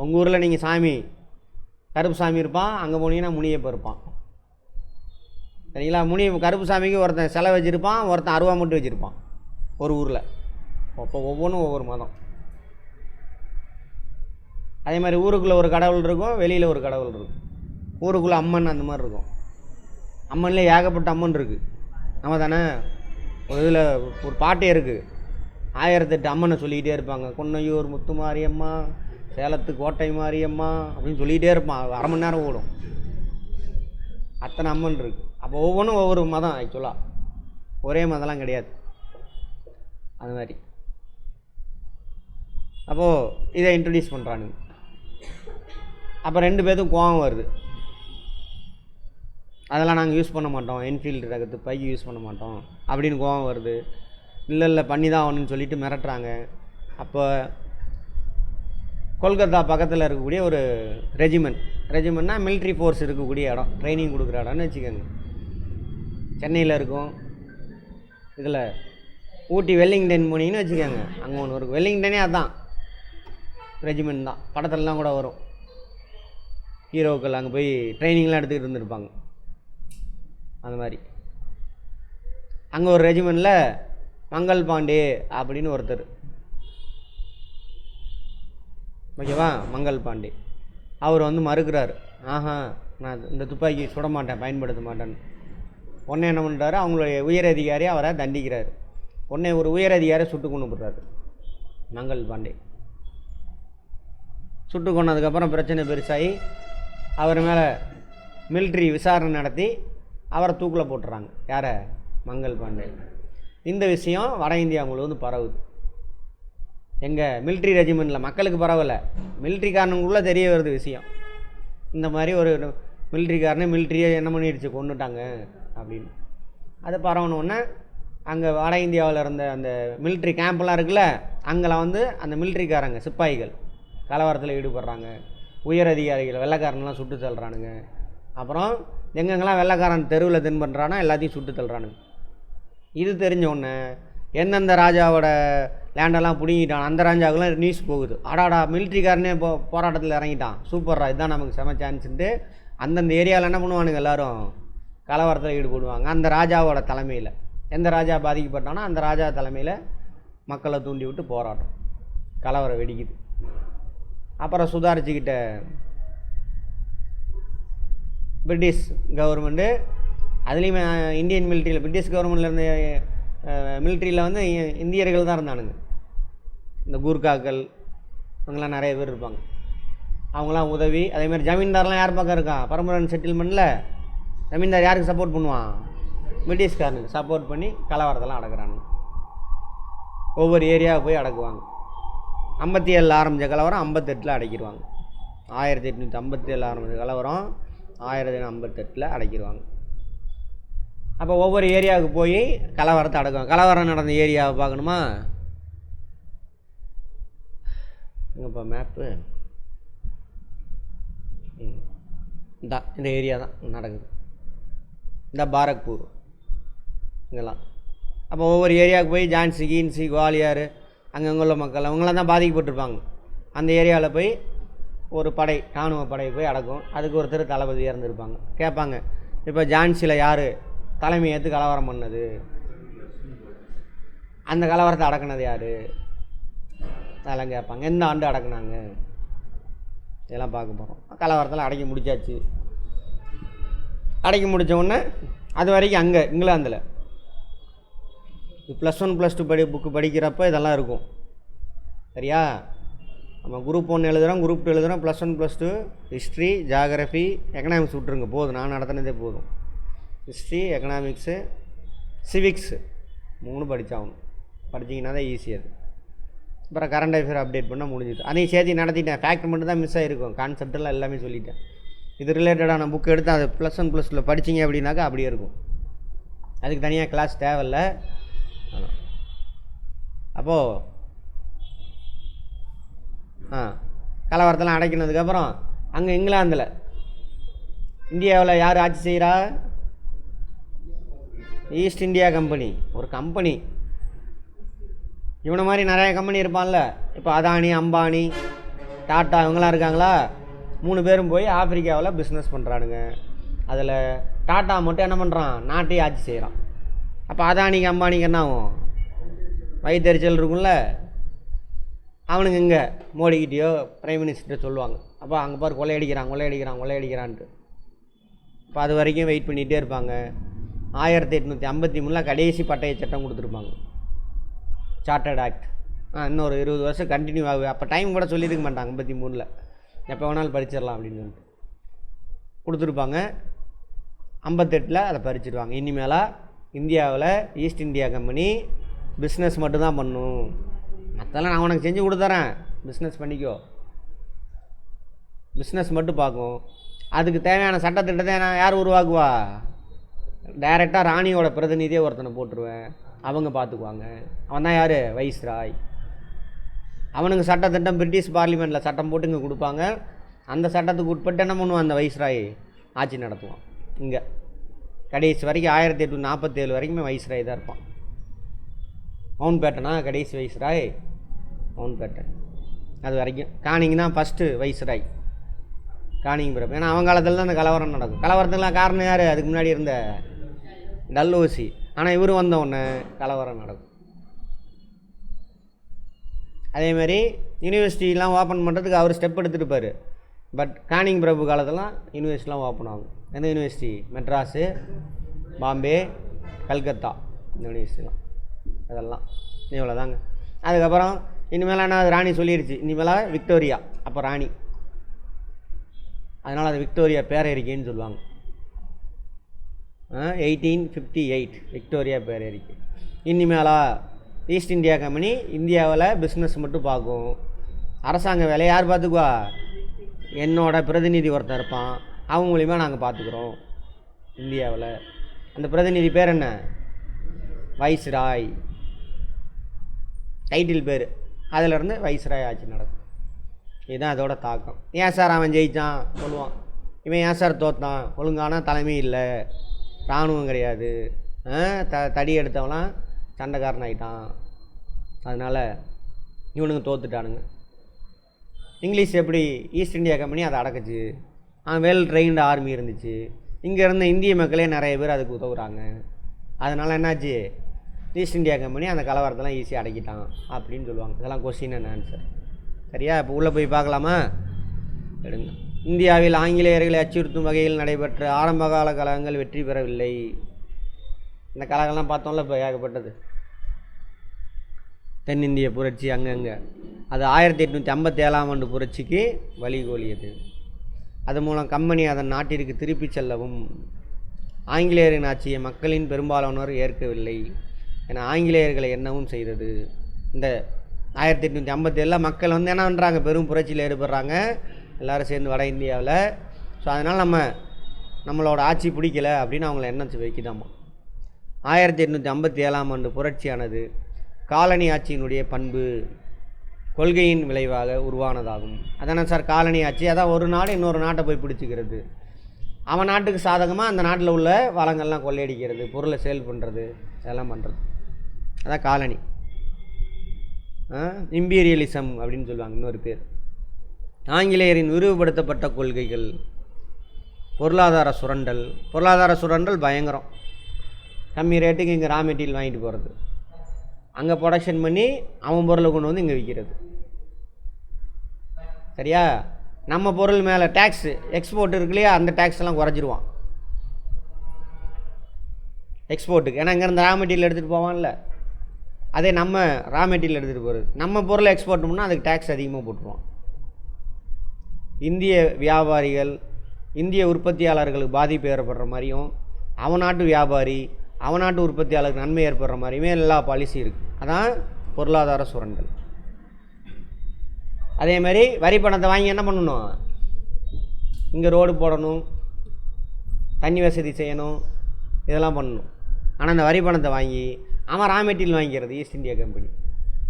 உங்கள் ஊரில் நீங்கள் சாமி கருப்பு சாமி இருப்பான், அங்கே போனீங்கன்னா முனியப்ப இருப்பான். சரிங்களா? கருப்பு சாமிக்கு ஒருத்தன் சிலை வச்சுருப்பான், ஒருத்தன் அருவா மட்டும் வச்சுருப்பான் ஒரு ஊரில். அப்போ ஒவ்வொன்றும் ஒவ்வொரு மதம். அதே மாதிரி ஊருக்குள்ளே ஒரு கடவுள் இருக்கும், வெளியில் ஒரு கடவுள் இருக்கும். ஊருக்குள்ளே அம்மன் அந்த மாதிரி இருக்கும். அம்மன்லேயே ஏகப்பட்ட அம்மன் இருக்குது. நம்ம தானே ஒரு இதில் ஒரு பாட்டே இருக்குது. 1008 அம்மனை சொல்லிக்கிட்டே இருப்பாங்க. கொன்னையூர் முத்து மாரியம்மா, சேலத்து கோட்டை மாரியம்மா அப்படின்னு சொல்லிகிட்டே இருப்பான். அரை மணி நேரம் ஓடும். அத்தனை அம்மன் இருக்குது. அப்போ ஒவ்வொன்றும் ஒவ்வொரு மதம். ஆக்சுவலாக ஒரே மதம்லாம் கிடையாது. அது மாதிரி அப்போது இதை இன்ட்ரடியூஸ் பண்ணுறானுங்க. அப்போ 2 பேருக்கும் கோவம் வருது. அதெல்லாம் நாங்கள் யூஸ் பண்ண மாட்டோம், என்ஃபீல்டு ரகத்து பைக்கு யூஸ் பண்ண மாட்டோம் அப்படின்னு கோவம் வருது. இல்லை பண்ணி தான் ஆகணும்னு சொல்லிட்டு மிரட்டுறாங்க. அப்போ கொல்கத்தா பக்கத்தில் இருக்கக்கூடிய ஒரு ரெஜிமெண்ட்னா மிலிட்ரி ஃபோர்ஸ் இருக்கக்கூடிய இடம், ட்ரைனிங் கொடுக்குற இடம்னு வச்சுக்கோங்க. சென்னையில் இருக்கும். இதில் ஊட்டி வெல்லிங்டன் போனீங்கன்னு வச்சுக்கோங்க, அங்கே ஒன்று இருக்கும். வெல்லிங்டனே அதுதான் ரெஜிமெண்ட் தான். படத்துலலாம் கூட வரும். ஹீரோக்கள் அங்கே போய் ட்ரைனிங்லாம் எடுத்துக்கிட்டு இருந்திருப்பாங்க. அந்த மாதிரி அங்கே ஒரு ரெஜிமெண்ட்டில் மங்கள் பாண்டே அப்படின்னு ஒருத்தர், ஓகேவா, மங்கள் பாண்டே. அவர் வந்து மறுக்கிறார். நான் இந்த துப்பாக்கி சுட மாட்டேன், பயன்படுத்த மாட்டேன்னு. உடனே என்ன பண்ணுறாரு, அவங்களுடைய உயர் அதிகாரி அவரை தண்டிக்கிறார். உடனே ஒரு உயர் அதிகாரியை சுட்டு கொண்டு போடுறாரு மங்கள் பாண்டே. சுட்டு கொண்டதுக்கப்புறம் பிரச்சனை பெருசாகி அவர் மேலே மிலிட்ரி விசாரணை நடத்தி அவரை தூக்கில் போட்டுறாங்க. யாரை? மங்கள் பாண்டே. இந்த விஷயம் வட இந்தியா முழுவதும் பரவுது. எங்கள் மிலிட்ரி ரெஜிமெண்ட்டில் மக்களுக்கு பரவலை, மிலிட்ரிக்காரனுக்குள்ளே தெரிய வருது விஷயம். இந்த மாதிரி ஒரு மிலிட்ரியை என்ன பண்ணிடுச்சு, கொண்டுட்டாங்க அப்படின்னு. அது பரவணுன்னே அங்கே வட இந்தியாவில் இருந்த அந்த மிலிட்ரி கேம்ப்லாம் இருக்குல்ல, அங்கெல்லாம் வந்து அந்த மிலிட்ரிக்காரங்க சிப்பாய்கள் கலவரத்தில் ஈடுபடுறாங்க. உயர் அதிகாரிகள் வெள்ளைக்காரன்லாம் சுட்டு தள்ளுறானுங்க. அப்புறம் எங்கெங்கெல்லாம் வெள்ளைக்காரன் தெருவில் தென்பண்றானோ எல்லாத்தையும் சுட்டு தள்ளுறானுங்க. இது தெரிஞ்ச உடனே எந்தெந்த ராஜாவோட லேண்டெல்லாம் பிடிங்கிட்டான் அந்த ராஜாவுக்குலாம் நியூஸ் போகுது. அடாடா, மிலிட்ரிக்காரனே போராட்டத்தில் இறங்கிட்டான், சூப்பர்ரா, இதுதான் நமக்கு செம சான்ஸுன்ட்டு அந்தந்த ஏரியாவில் என்ன பண்ணுவானுங்க, எல்லோரும் கலவரத்தில் ஈடுபடுவாங்க. அந்த ராஜாவோட தலைமையில், எந்த ராஜா பாதிக்கப்பட்டானோ அந்த ராஜா தலைமையில் மக்களை தூண்டி விட்டு போராட்டம், கலவரம் வெடிக்குது. அப்புறம் சுதாரிச்சுக்கிட்ட பிரிட்டிஷ் கவர்மெண்ட்டு, அதுலேயுமே இந்தியன் மிலிட்ரியில், பிரிட்டிஷ் கவர்மெண்ட்டில் இருந்த மிலிட்ரியில் வந்து இந்தியர்கள் தான் இருந்தானுங்க. இந்த கூர்காக்கள் அவங்களாம் நிறைய பேர் இருப்பாங்க. அவங்களாம் உதவி. அதேமாதிரி ஜமீன்தார்லாம் யார் பக்கம் இருக்கான், பர்மனன்ட் செட்டில்மெண்ட்டில் ஜமீன்தார் யாருக்கு சப்போர்ட் பண்ணுவான், பிரிட்டிஷ்காரனுக்கு சப்போர்ட் பண்ணி கலவரத்தெல்லாம் அடக்குறானுங்க. ஒவ்வொரு ஏரியாவை போய் அடக்குவாங்க. 57 ஆரம்பித்த கலவரம் 58 அடக்கிடுவாங்க. 1857 ஆரம்பித்த கலவரம் 1958 அடக்கிடுவாங்க. அப்போ ஒவ்வொரு ஏரியாவுக்கு போய் கலவரத்தை அடக்கும். கலவரம் நடந்த ஏரியாவை பார்க்கணுமா? எங்கப்பா மேப்பு? இந்த ஏரியா தான் நடக்குது. இந்த பாரக்பூர் இங்கெல்லாம். அப்போ ஒவ்வொரு ஏரியாவுக்கு போய் ஜான்சி கீன்சி குவாலியர் அங்கங்கே உள்ள மக்கள் அவங்களாம் தான் பாதிக்கப்பட்டிருப்பாங்க. அந்த ஏரியாவில் போய் ஒரு படை இராணுவ படை போய் அடக்கும். அதுக்கு ஒருத்தர் தளபதியாக இருந்திருப்பாங்க. கேட்பாங்க, இப்போ ஜான்சியில் யார் தலைமை ஏற்று கலவரம் பண்ணது, அந்த கலவரத்தை அடக்குனது யார், அதெல்லாம் கேட்பாங்க. எந்த ஆண்டு அடக்குனாங்க, இதெல்லாம் பார்க்க போகிறோம். கலவரத்தில் அடக்கி முடிச்சாச்சு. அடக்கி முடித்த உடனே அது வரைக்கும் அங்கே இங்கிலாந்தில் +1 +2 புக்கு படிக்கிறப்ப இதெல்லாம் இருக்கும். சரியா? நம்ம குரூப் 1 எழுதுகிறோம், குரூப் 2 எழுதுகிறோம். +1 +2 ஹிஸ்ட்ரி, ஜியாகிரஃபி, எக்கனாமிக்ஸ் விட்ருங்க, போதும். நான் நடத்தினதே போதும். History, economics, civics 3 படித்தாகணும். படிச்சிங்கன்னா தான் ஈஸி. அது அப்புறம் கரண்ட் அஃபேர் அப்டேட் பண்ணால் முடிஞ்சுது. அதையும் சேர்த்து நடத்திட்டேன். ஃபேக்ட் மட்டும் தான் மிஸ் ஆகிருக்கும். கான்செப்டெல்லாம் எல்லாமே சொல்லிட்டேன். இது ரிலேட்டடான புக் எடுத்து அது +1 +2 படிச்சிங்க அப்படின்னாக்கா அப்படியே இருக்கும். அதுக்கு தனியாக கிளாஸ் தேவையில்லை. அப்போது கலவரத்தெல்லாம் அடைக்கினதுக்கப்புறம் அங்கே இங்கிலாந்தில் இந்தியாவில் யார் ஆட்சி செய்கிறா? East India company. ஒரு கம்பெனி. இவனை மாதிரி நிறைய கம்பெனி இருப்பான்ல. இப்போ அதானி, அம்பானி, டாட்டா இவங்களாம் இருக்காங்களா? 3 பேரும் போய் ஆப்பிரிக்காவில் பிஸ்னஸ் பண்ணுறானுங்க. அதில் டாட்டா மட்டும் என்ன பண்ணுறான்? நாட்டையே ஆட்சி செய்கிறான். அப்போ அதானிக்கு அம்பானிக்கு என்ன ஆகும்? வயிற்றுச்சல் இருக்கும்ல. அவனுங்க இங்கே மோடிக்கிட்டேயோ பிரைம் மினிஸ்டர்கிட்ட சொல்லுவாங்க, அப்போ அங்கே பாரு கொள்ளையடிக்கிறான்ட்டு. இப்போ அது வரைக்கும் வெயிட் பண்ணிகிட்டே இருப்பாங்க. 1853 கடைசி பட்டய சட்டம் கொடுத்துருப்பாங்க, சார்ட்டர்ட் ஆக்ட். இன்னொரு 20 வருஷம் கண்டினியூ ஆகுது. அப்போ டைம் கூட சொல்லியிருக்க மாட்டாங்க. 53 எப்போ வேணாலும் பறிச்சிடலாம் அப்படின்னு சொல்லிட்டு கொடுத்துருப்பாங்க. 58 அதை பறிச்சிடுவாங்க. இனிமேல் இந்தியாவில் ஈஸ்ட் இந்தியா கம்பெனி பிஸ்னஸ் மட்டும்தான் பண்ணும், மற்றெல்லாம் நான் உனக்கு செஞ்சு கொடுத்துறேன், பிஸ்னஸ் பண்ணிக்கோ, பிஸ்னஸ் மட்டும் பார்க்கும். அதுக்கு தேவையான சட்டத்திட்டத்தை நான் யார் உருவாக்குவா? டைரெக்டாக ராணியோட பிரதிநிதியை ஒருத்தனை போட்டுருவேன், அவங்க பார்த்துக்குவாங்க. அவன் தான் யார்? வைஸ்ராய். அவனுக்கு சட்டத்திட்டம் பிரிட்டிஷ் பார்லிமெண்ட்டில் சட்டம் போட்டு இங்கே கொடுப்பாங்க. அந்த சட்டத்துக்கு உட்பட்டு என்ன பண்ணுவான்? அந்த வைஸ்ராய் ஆட்சி நடத்துவான். இங்கே கடைசி வரைக்கும் 1847 வரைக்குமே வைஸ்ராய் தான் இருப்பான். மவுண்ட் பேட்டனா கடைசி வைஸ்ராய்? மவுண்ட் பேட்டன் அது வரைக்கும். கானிங் தான் ஃபஸ்ட்டு வைஸ்ராய், கானிங் பிறப்பு. ஏன்னா அவன் காலத்தில் தான் அந்த கலவரம் நடக்கும். கலவரத்துக்கெலாம் காரணம் யார்? அதுக்கு முன்னாடி இருந்த டல்ஹௌசி. ஆனால் இவர் வந்த உடனே கலவரம் நடக்கும். அதேமாதிரி யூனிவர்சிட்டிலாம் ஓப்பன் பண்ணுறதுக்கு அவர் ஸ்டெப் எடுத்துருப்பார். பட் கானிங் பிரபு காலத்தெல்லாம் யூனிவர்சிட்டிலாம் ஓப்பன் ஆகும். எந்த யூனிவர்சிட்டி? மெட்ராஸு, பாம்பே, கல்கத்தா, இந்த யூனிவர்சிட்டிலாம். அதெல்லாம் இவ்வளோ தாங்க. அதுக்கப்புறம் இனிமேல் என்ன, ராணி சொல்லிடுச்சு, இனிமேல் விக்டோரியா. அப்போ ராணி, அதனால் அது விக்டோரியா பேரறிக்கைன்னு சொல்லுவாங்க. 1858 விக்டோரியா பேரறிக்கை. இனிமேலா ஈஸ்ட் இந்தியா கம்பெனி இந்தியாவில் பிஸ்னஸ் மட்டும் பார்க்கும். அரசாங்க வேலையை யார் பார்த்துக்குவா? என்னோட பிரதிநிதி ஒருத்தர் இருப்பான், அவங்க மூலிமா நாங்கள் பார்த்துக்குறோம் இந்தியாவில். அந்த பிரதிநிதி பேர் என்ன? வைஸ்ராய். டைட்டில் பேர். அதிலேருந்து வைஸ்ராய் ஆட்சி நடக்கும். இதுதான் அதோட தாக்கம். ஏன் சார் அவன் ஜெயித்தான் சொல்லுவான், இவன் ஏன் சார் தோற்றான்? ஒழுங்கான தலைமை இல்லை, இராணுவம் கிடையாது, தடி எடுத்தவனாம் சண்டைக்காரன் ஆகிட்டான், அதனால் இவனுங்க தோற்றுட்டானுங்க. இங்கிலீஷ் எப்படி? ஈஸ்ட் இந்தியா கம்பெனி அதை அடக்குச்சு. வெல் ட்ரெயின்டு ஆர்மி இருந்துச்சு. இங்கே இருந்த இந்திய மக்களே நிறைய பேர் அதுக்கு உதவுறாங்க. அதனால் என்னாச்சு? ஈஸ்ட் இந்தியா கம்பெனி அந்த கலவரத்தெல்லாம் ஈஸியாக அடக்கிட்டான் அப்படின்னு சொல்லுவாங்க. இதெல்லாம் கொஸ்டின் அண்ட் ஆன்சர். சரியா? இப்போ உள்ளே போய் பார்க்கலாமா? எடுங்க. இந்தியாவில் ஆங்கிலேயர்களை அச்சுறுத்தும் வகையில் நடைபெற்ற ஆரம்பகால கலகங்கள் வெற்றி பெறவில்லை. இந்த கலகம்லாம் பார்த்தோம்ல இப்போ ஏகப்பட்டது. தென்னிந்திய புரட்சி அங்கங்கே, அது 1857ஆம் ஆண்டு புரட்சிக்கு வழிகோலியது. அது மூலம் கம்பெனி அதன் நாட்டிற்கு திருப்பி செல்லவும் ஆங்கிலேயரின் ஆட்சியை மக்களின் பெரும்பாலானோர் ஏற்கவில்லை என ஆங்கிலேயர்களை எண்ணவும் செய்தது. இந்த 1857 மக்கள் வந்து என்ன பண்ணுறாங்க? பெரும் புரட்சியில் ஈடுபடுறாங்க எல்லோரும் சேர்ந்து வட இந்தியாவில். ஸோ அதனால் நம்மளோட ஆட்சி பிடிக்கலை அப்படின்னு அவங்கள எண்ணம் வைக்கிதாமா. 1857 புரட்சியானது காலனி ஆட்சியினுடைய பண்பு கொள்கையின் விளைவாக உருவானதாகும். அதானே சார் காலனி ஆட்சி? அதான் ஒரு நாடு இன்னொரு நாட்டை போய் பிடிச்சிக்கிறது, அவன் நாட்டுக்கு சாதகமாக அந்த நாட்டில் உள்ள வளங்கள்லாம் கொள்ளையடிக்கிறது, பொருளை சேல் பண்ணுறது, இதெல்லாம் பண்ணுறது, அதான் காலனி. இம்பீரியலிசம் அப்படின்னு சொல்லுவாங்க இன்னொரு பேர். ஆங்கிலேயரின் விரிவுபடுத்தப்பட்ட கொள்கைகள். பொருளாதார சுரண்டல் பயங்கரம். கம்மி ரேட்டுக்கு இங்கே ரா மெட்டீரியல் வாங்கிட்டு போகிறது, அங்கே ப்ரொடக்ஷன் பண்ணி அவன் பொருளை கொண்டு வந்து இங்கே விற்கிறது. சரியா? நம்ம பொருள் மேலே டேக்ஸு, எக்ஸ்போர்ட் இருக்கு இல்லையா, அந்த டேக்ஸ் எல்லாம் குறைச்சிருவான் எக்ஸ்போர்ட்டுக்கு. ஏன்னா இங்கேருந்து ரா மெட்டீரியல் எடுத்துகிட்டு போவான்ல, அதே நம்ம ரா மெட்டீரியல் எடுத்துகிட்டு போகிறது, நம்ம பொருளை எக்ஸ்போர்ட் பண்ணால் அதுக்கு டேக்ஸ் அதிகமாக போட்டுருவான். இந்திய வியாபாரிகள், இந்திய உற்பத்தியாளர்களுக்கு பாதிப்பு ஏற்படுற மாதிரியும், அவன் நாட்டு வியாபாரி அவன் நாட்டு உற்பத்தியாளருக்கு நன்மை ஏற்படுற மாதிரியுமே எல்லா பாலிசி இருக்குது. அதான் பொருளாதார சுரண்டல். அதே மாதிரி வரி பணத்தை வாங்கி என்ன பண்ணணும்? இங்கே ரோடு போடணும், தண்ணி வசதி செய்யணும், இதெல்லாம் பண்ணணும். ஆனால் இந்த வரி பணத்தை வாங்கி அவன் ரா மெட்டீரியல் வாங்கிக்கிறது. ஈஸ்ட் இந்தியா கம்பெனி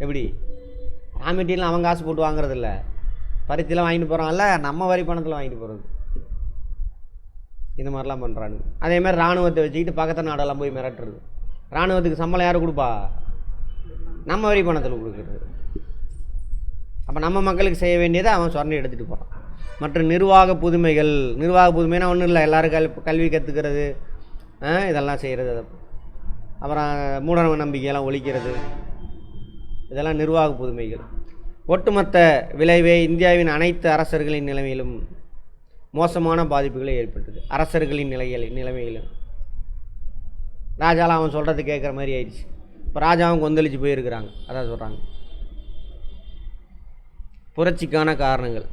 எப்படி ரா மெட்டீரியல் அவன் காசு போட்டு வாங்குறது இல்லை, பருத்தியில் வாங்கிட்டு போகிறான்ல, நம்ம வரி பணத்தில் வாங்கிட்டு போகிறது. இந்த மாதிரிலாம் பண்ணுறானுங்க. அதேமாதிரி இராணுவத்தை வச்சுக்கிட்டு பக்கத்து நாடெல்லாம் போய் மிரட்டுறது. இராணுவத்துக்கு சம்பளம் யார் கொடுப்பா? நம்ம வரி பணத்தில் கொடுக்குறது. அப்போ நம்ம மக்களுக்கு செய்ய வேண்டியதை அவன் சொன்ன எடுத்துகிட்டு போகிறான். மற்ற நிர்வாக புதுமைனா ஒன்றும் இல்லை, எல்லோரும் கல்வி கற்றுக்கிறது, இதெல்லாம் செய்கிறது. அப்புறம் மூட நம்பிக்கையெல்லாம் ஒழிக்கிறது, இதெல்லாம் நிர்வாக புதுமைகள். ஒட்டுமொத்த விளைவே இந்தியாவின் அனைத்து அரசர்களின் நிலைமையிலும் மோசமான பாதிப்புகளை ஏற்பட்டது. அரசர்களின் நிலைமையிலும் ராஜாலாம் அவன் சொல்கிறது கேட்குற மாதிரி ஆயிடுச்சு. இப்போ ராஜாவும் கொந்தளிச்சு போயிருக்கிறாங்க. அதான் சொல்கிறாங்க. புரட்சிக்கான காரணங்கள்.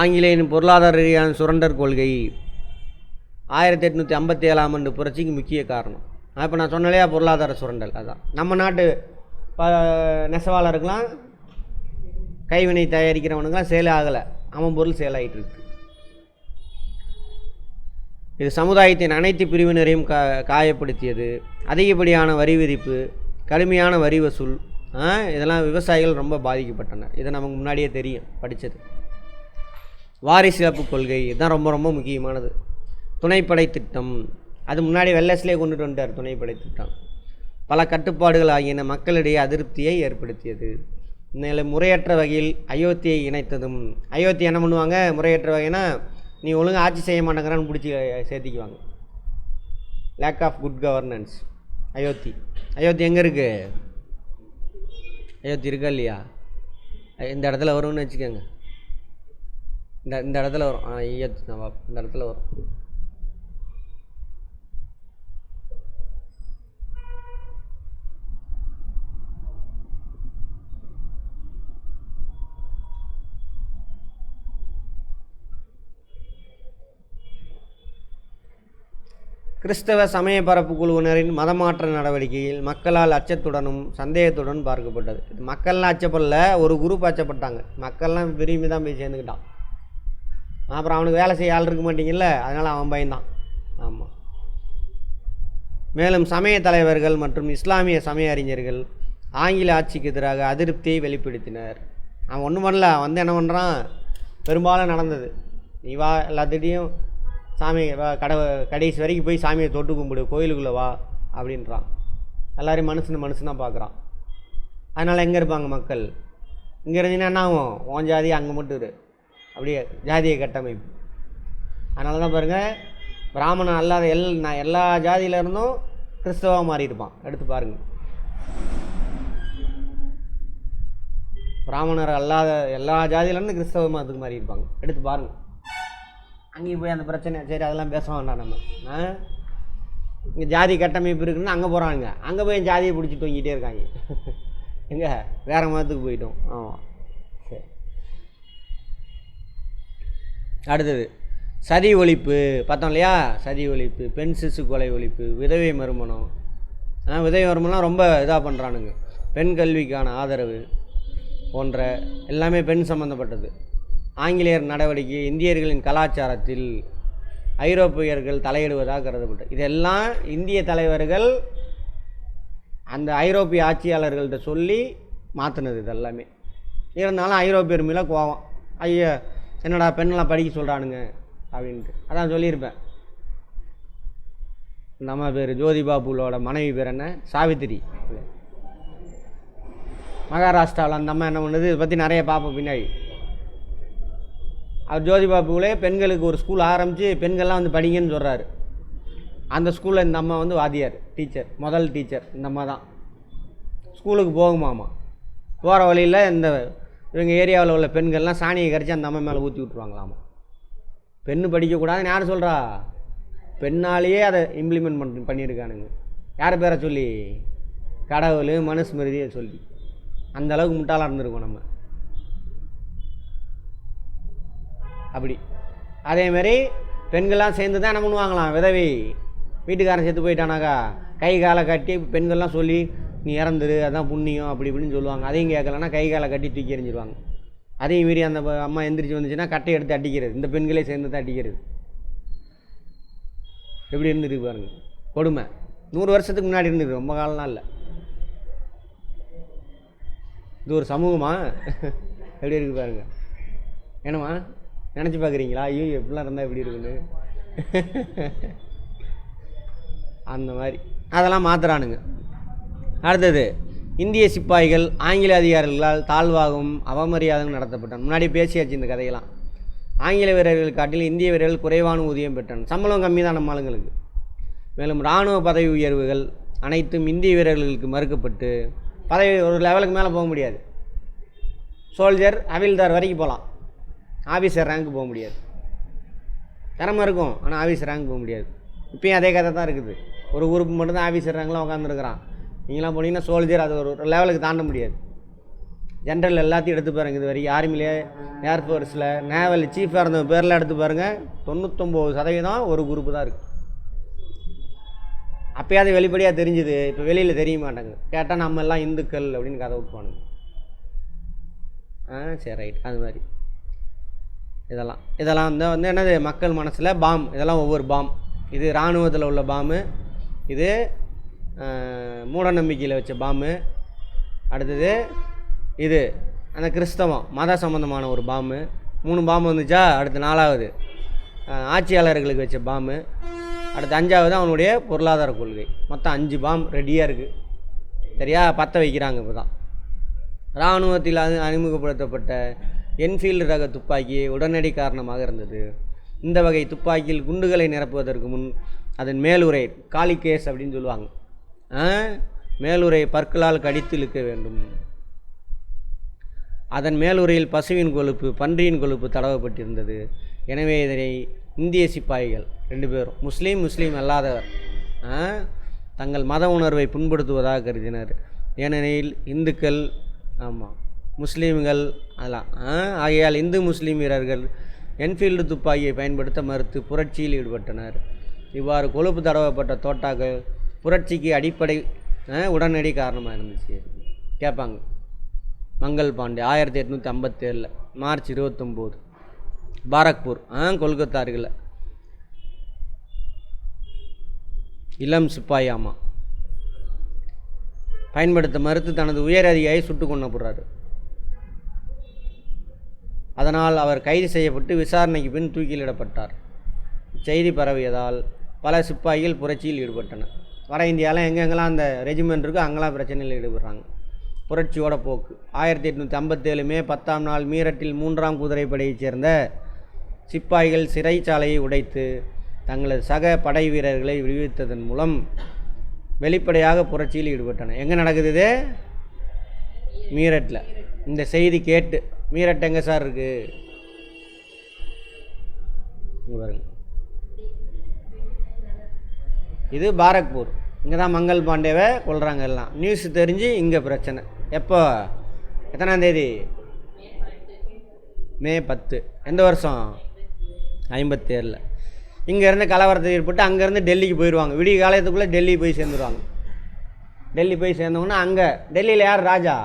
ஆங்கிலேயரின் பொருளாதார ரீதியான சுரண்டல் கொள்கை 1857 புரட்சிக்கு முக்கிய காரணம். இப்போ நான் சொன்னலையா பொருளாதார சுரண்டல், அதுதான். நம்ம நாட்டு நெசவாளருக்கெலாம், கைவினை தயாரிக்கிறவனுக்கெலாம் சேல் ஆகலை, அவன் பொருள் சேல் ஆகிட்டு இருக்கு. இது சமுதாயத்தின் அனைத்து பிரிவினரையும் காயப்படுத்தியது. அதிகப்படியான வரி விதிப்பு, கடுமையான வரி வசூல், இதெல்லாம் விவசாயிகள் ரொம்ப பாதிக்கப்பட்டனர். இதை நமக்கு முன்னாடியே தெரியும், படித்தது. வாரிசு இழப்பு கொள்கை, இதுதான் ரொம்ப ரொம்ப முக்கியமானது. துணைப்படை திட்டம், அது முன்னாடி வெள்ளஸ்லேயே கொண்டுட்டு வந்துட்டார். துணைப்படை திட்டம் பல கட்டுப்பாடுகள் ஆகியன மக்களிடையே அதிருப்தியை ஏற்படுத்தியது. இந்த முறையற்ற வகையில் அயோத்தியை இணைத்ததும். அயோத்தி என்ன பண்ணுவாங்க? முறையற்ற வகைனா நீ ஒழுங்காக ஆட்சி செய்ய மாட்டேங்கிறான்னு பிடிச்சி சேர்த்திக்குவாங்க. Lack of good governance. Ayodhya எங்கே இருக்குது? அயோத்தி இருக்கா இல்லையா? இந்த இடத்துல வரும்னு வச்சுக்கோங்க. இந்த இடத்துல வரும். அயோத்தி நவாப் இந்த இடத்துல வரும். கிறிஸ்தவ சமய பரப்பு குழுவினரின் மதமாற்ற நடவடிக்கையில் மக்களால் அச்சத்துடனும் சந்தேகத்துடனும் பார்க்கப்பட்டது. மக்கள்லாம் அச்சப்படல, ஒரு குரூப் அச்சப்பட்டாங்க. மக்கள்லாம் விரும்பி தான் போய் சேர்ந்துக்கிட்டான். அப்புறம் அவனுக்கு வேலை செய்ய ஆள் இருக்க மாட்டீங்கல்ல, அதனால் அவன் பயந்தான். ஆமாம். மேலும் சமய தலைவர்கள் மற்றும் இஸ்லாமிய சமய அறிஞர்கள் ஆங்கில ஆட்சிக்கு எதிராக அதிருப்தியை வெளிப்படுத்தினர். அவன் ஒன்றும் பண்ணல, வந்து என்ன பண்ணுறான்? பெரும்பாலும் நடந்தது, நீ வா எல்லாத்திட்டையும் சாமி கடைசி வரைக்கும் போய் சாமியை தொட்டு கும்பிடு, கோயிலுக்குள்ளே வா அப்படின்றான். எல்லோரும் மனுஷனாக பார்க்குறான். அதனால் எங்கே இருப்பாங்க மக்கள்? இங்கே இருந்தீங்கன்னா என்ன ஆகும்? உன் ஜாதி அங்கே மட்டும் இரு, அப்படியே ஜாதிய கட்டமைப்பு. அதனால தான் பாருங்கள், பிராமணன் அல்லாத எல்லா ஜாதியிலேருந்தும் கிறிஸ்தவமாக மாறி இருப்பான். எடுத்து பாருங்கள். பிராமணர் அல்லாத எல்லா ஜாதியிலேருந்து கிறிஸ்தவ மதத்துக்கு மாறி இருப்பாங்க. எடுத்து பாருங்கள். அங்கேயும் போய் அந்த பிரச்சனை, சரி அதெல்லாம் பேச வேண்டாம் நம்ம. இங்கே ஜாதி கட்டமைப்பு இருக்குன்னு அங்கே போகிறாங்க, அங்கே போய் ஜாதியை பிடிச்சி தூங்கிட்டே இருக்காங்க. எங்கே? வேறு மதத்துக்கு போயிட்டோம். ஆமாம். சரி, அடுத்தது சதி ஒழிப்பு பார்த்தோம் இல்லையா? சதி ஒழிப்பு, பெண் சிசு கொலை ஒழிப்பு, விதவை மறுமணம். விதவை மறுமணம் ரொம்ப இதாக பண்ணுறானுங்க. பெண் கல்விக்கான ஆதரவு போன்ற எல்லாமே பெண் சம்மந்தப்பட்டது. ஆங்கிலேயர் நடவடிக்கை இந்தியர்களின் கலாச்சாரத்தில் ஐரோப்பியர்கள் தலையிடுவதாக கருதப்பட்டது. இதெல்லாம் இந்திய தலைவர்கள் அந்த ஐரோப்பிய ஆட்சியாளர்கள்ட்ட சொல்லி மாற்றினது இது எல்லாமே. இருந்தாலும் ஐரோப்பியர் மேலே கோவம், ஐயா என்னடா பெண்ணெல்லாம் படிக்க சொல்கிறானுங்க அப்படின்ட்டு. அதான் சொல்லியிருப்பேன், நம்ம பேர் ஜோதிபாபுலோட மனைவி பேர் என்ன, சாவித்திரி. மகாராஷ்டிராவில் அந்த அம்மா என்ன பண்ணுது, இதை பற்றி நிறைய பார்ப்போம் பின்னாடி. அவர் ஜோதிபாபுலே பெண்களுக்கு ஒரு ஸ்கூல் ஆரம்பித்து பெண்கள்லாம் வந்து படிங்கன்னு சொல்கிறாரு. அந்த ஸ்கூலில் இந்த அம்மா வந்து வாத்தியார், டீச்சர், முதல் டீச்சர் இந்த அம்மா தான். ஸ்கூலுக்கு போகுமாமா, போகிற வழியில் இந்த இவங்க ஏரியாவில் உள்ள பெண்கள்லாம் சாணியை கரைச்சி அந்த அம்மா மேலே ஊற்றி விட்ருவாங்களாமா. பெண்ணு படிக்கக்கூடாதுன்னு யார் சொல்கிறா, பெண்ணாலேயே அதை இம்ப்ளிமெண்ட் பண்ணியிருக்கானுங்க. யார் பேரை சொல்லி, கடவுள் மனுஸ்மிருதியை சொல்லி. அந்தளவுக்கு முட்டாளாக இருந்திருக்கோம் நம்ம. அப்படி அதேமாரி பெண்கள்லாம் சேர்ந்து தான் என்ன பண்ணுவாங்களாம், விதவை வீட்டுக்காரன் செத்து போயிட்டானாக்கா கை காலை கட்டி பெண்கள்லாம் சொல்லி நீ இறந்துரு அதான் புண்ணியம் அப்படி இப்படின்னு சொல்லுவாங்க. அதையும் கேட்கலன்னா கை காலை கட்டி தூக்கி எறிஞ்சிருவாங்க. அதையும் மீறி அந்த அம்மா எந்திரிச்சு வந்துச்சுன்னா கட்டை எடுத்து அடிக்கிறது, இந்த பெண்களே சேர்ந்து தான் அடிக்கிறது. எப்படி இருந்துருக்கு பாருங்க கொடுமை. 100 வருஷத்துக்கு முன்னாடி இருந்துருக்கு, ரொம்ப காலம்லாம் இல்லை. இது ஒரு சமூகமா எப்படி இருக்குது பாருங்க. என்னம்மா நினச்சி பார்க்குறீங்களா, ஐயோ எப்படிலாம் இருந்தால் எப்படி இருக்குன்னு. அந்த மாதிரி அதெல்லாம் மாற்றுறானுங்க. அடுத்தது, இந்திய சிப்பாய்கள் ஆங்கில அதிகாரிகளால் தாழ்வாகவும் அவமரியாதையும் நடத்தப்பட்டான். முன்னாடி பேசியாச்சு இந்த கதையெல்லாம். ஆங்கில வீரர்கள் காட்டில் இந்திய வீரர்கள் குறைவான ஊதியம் பெற்றனர், சம்பளம் கம்மி தான் நம்ம ஆளுங்களுக்கு. மேலும் இராணுவ பதவி உயர்வுகள் அனைத்தும் இந்திய வீரர்களுக்கு மறுக்கப்பட்டு, பதவி ஒரு லெவலுக்கு மேலே போக முடியாது. சோல்ஜர் ஹவில்தார் வரைக்கும் போகலாம், ஆஃபீஸர் ரேங்க் போக முடியாது. திறமை இருக்கும் ஆனால் ஆஃபீஸர் ரேங்க் போக முடியாது. இப்போயும் அதே கதை தான் இருக்குது. ஒரு குரூப் மட்டும்தான் ஆஃபீஸர் ரேங்க்லாம் உட்காந்துருக்குறான். நீங்களாம் போனீங்கன்னா சோல்ஜர் அது ஒரு லெவலுக்கு தாண்ட முடியாது. ஜென்ரல் எல்லாத்தையும் எடுத்து பாருங்கள், இது வரைக்கும் ஆர்மிலே, ஏர்ஃபோர்ஸில், நேவல் சீஃபாக இருந்த பேரில் எடுத்து பாருங்கள், 99% ஒரு குரூப்பு தான் இருக்குது. அப்போயாவது வெளிப்படையாக தெரிஞ்சுது, இப்போ வெளியில் தெரிய மாட்டாங்க. கேட்டால் நம்ம எல்லாம் இந்துக்கள் அப்படின்னு கதை விட்டுவானுங்க. சரி ரைட். அது மாதிரி இதெல்லாம் வந்து என்னது, மக்கள் மனசில் பாம். இதெல்லாம் ஒவ்வொரு பாம். இது இராணுவத்தில் உள்ள பாம்பு, இது மூட நம்பிக்கையில் வச்ச பாம்பு. அடுத்தது இது அந்த கிறிஸ்தவம் மத சம்பந்தமான ஒரு பாம்பு. 3 பாம்பு வந்துச்சா. அடுத்து 4வது ஆட்சியாளர்களுக்கு வச்ச பாம்பு. அடுத்து 5வது அவனுடைய பொருளாதார கொள்கை. மொத்தம் 5 பாம்பு ரெடியாக இருக்குது. சரியா, பற்ற வைக்கிறாங்க. இப்போ தான் இராணுவத்தில் அறிமுகப்படுத்தப்பட்ட என்ஃபீல்டு ரக துப்பாக்கி உடனடி காரணமாக இருந்தது. இந்த வகை துப்பாக்கியில் குண்டுகளை நிரப்புவதற்கு முன் அதன் மேலுறை காலிகேஸ் அப்படின்னு சொல்லுவாங்க, மேலுறை பற்களால் கடித்து இழுக்க வேண்டும். அதன் மேலுறையில் பசுவின் கொழுப்பு, பன்றியின் கொழுப்பு தடவப்பட்டிருந்தது. எனவே இதனை இந்திய சிப்பாய்கள் 2 பேரும் முஸ்லீம் அல்லாதவர் தங்கள் மத உணர்வை புண்படுத்துவதாக கருதினர். ஏனெனில் இந்துக்கள் முஸ்லீம்கள் அதெல்லாம் ஆகையால் இந்து முஸ்லீம் வீரர்கள் என்ஃபீல்டு துப்பாக்கியை பயன்படுத்த மறுத்து புரட்சியில் ஈடுபட்டனர். இவ்வாறு கொழுப்பு தடவப்பட்ட தோட்டாக்கள் புரட்சிக்கு அடிப்படை உடனடி காரணமாக இருந்துச்சு. கேட்பாங்க. மங்கள் பாண்டே 1857 மார்ச் 29 பாரக்பூர் கொல்கத்தா அருகில் இளம் சிப்பாய் பயன்படுத்த மறுத்து தனது உயர் அதிகாரியை சுட்டு கொல்லப்படுறாரு. அதனால் அவர் கைது செய்யப்பட்டு விசாரணைக்கு பின் தூக்கிலிடப்பட்டார். செய்தி பரவியதால் பல சிப்பாய்கள் புரட்சியில் ஈடுபட்டனர். வட இந்தியாவில் எங்கெங்கெல்லாம் அந்த ரெஜிமெண்ட் இருக்கோ அங்கெல்லாம் பிரச்சனையில் ஈடுபடுறாங்க. புரட்சியோட போக்கு 1857 மே 10ஆம் நாள் மீரட்டில் 3ஆம் குதிரைப்படையைச் சேர்ந்த சிப்பாய்கள் சிறைச்சாலையை உடைத்து தங்களது சக படை வீரர்களை விடுவித்ததன் மூலம் வெளிப்படையாக புரட்சியில் ஈடுபட்டனர். எங்கே நடக்குது இது? மீரட்டில். இந்த செய்தி கேட்டு, மீரட் எங்கே சார் இருக்குது? பாருங்க, இது பாரக்பூர். இங்கே தான் மங்கள் பாண்டேவை கொள்கிறாங்க எல்லாம். நியூஸ் தெரிஞ்சு இங்கே பிரச்சனை. எப்போ? எத்தனாம் தேதி? மே 10. எந்த வருஷம்? 57. இங்கேருந்து கலவரத்தை ஏற்பட்டு அங்கேருந்து டெல்லிக்கு போயிடுவாங்க. விடிய காலத்துக்குள்ளே டெல்லி போய் சேர்ந்துருவாங்க. டெல்லி போய் சேர்ந்தவங்கன்னா அங்கே டெல்லியில் யார் ராஜா?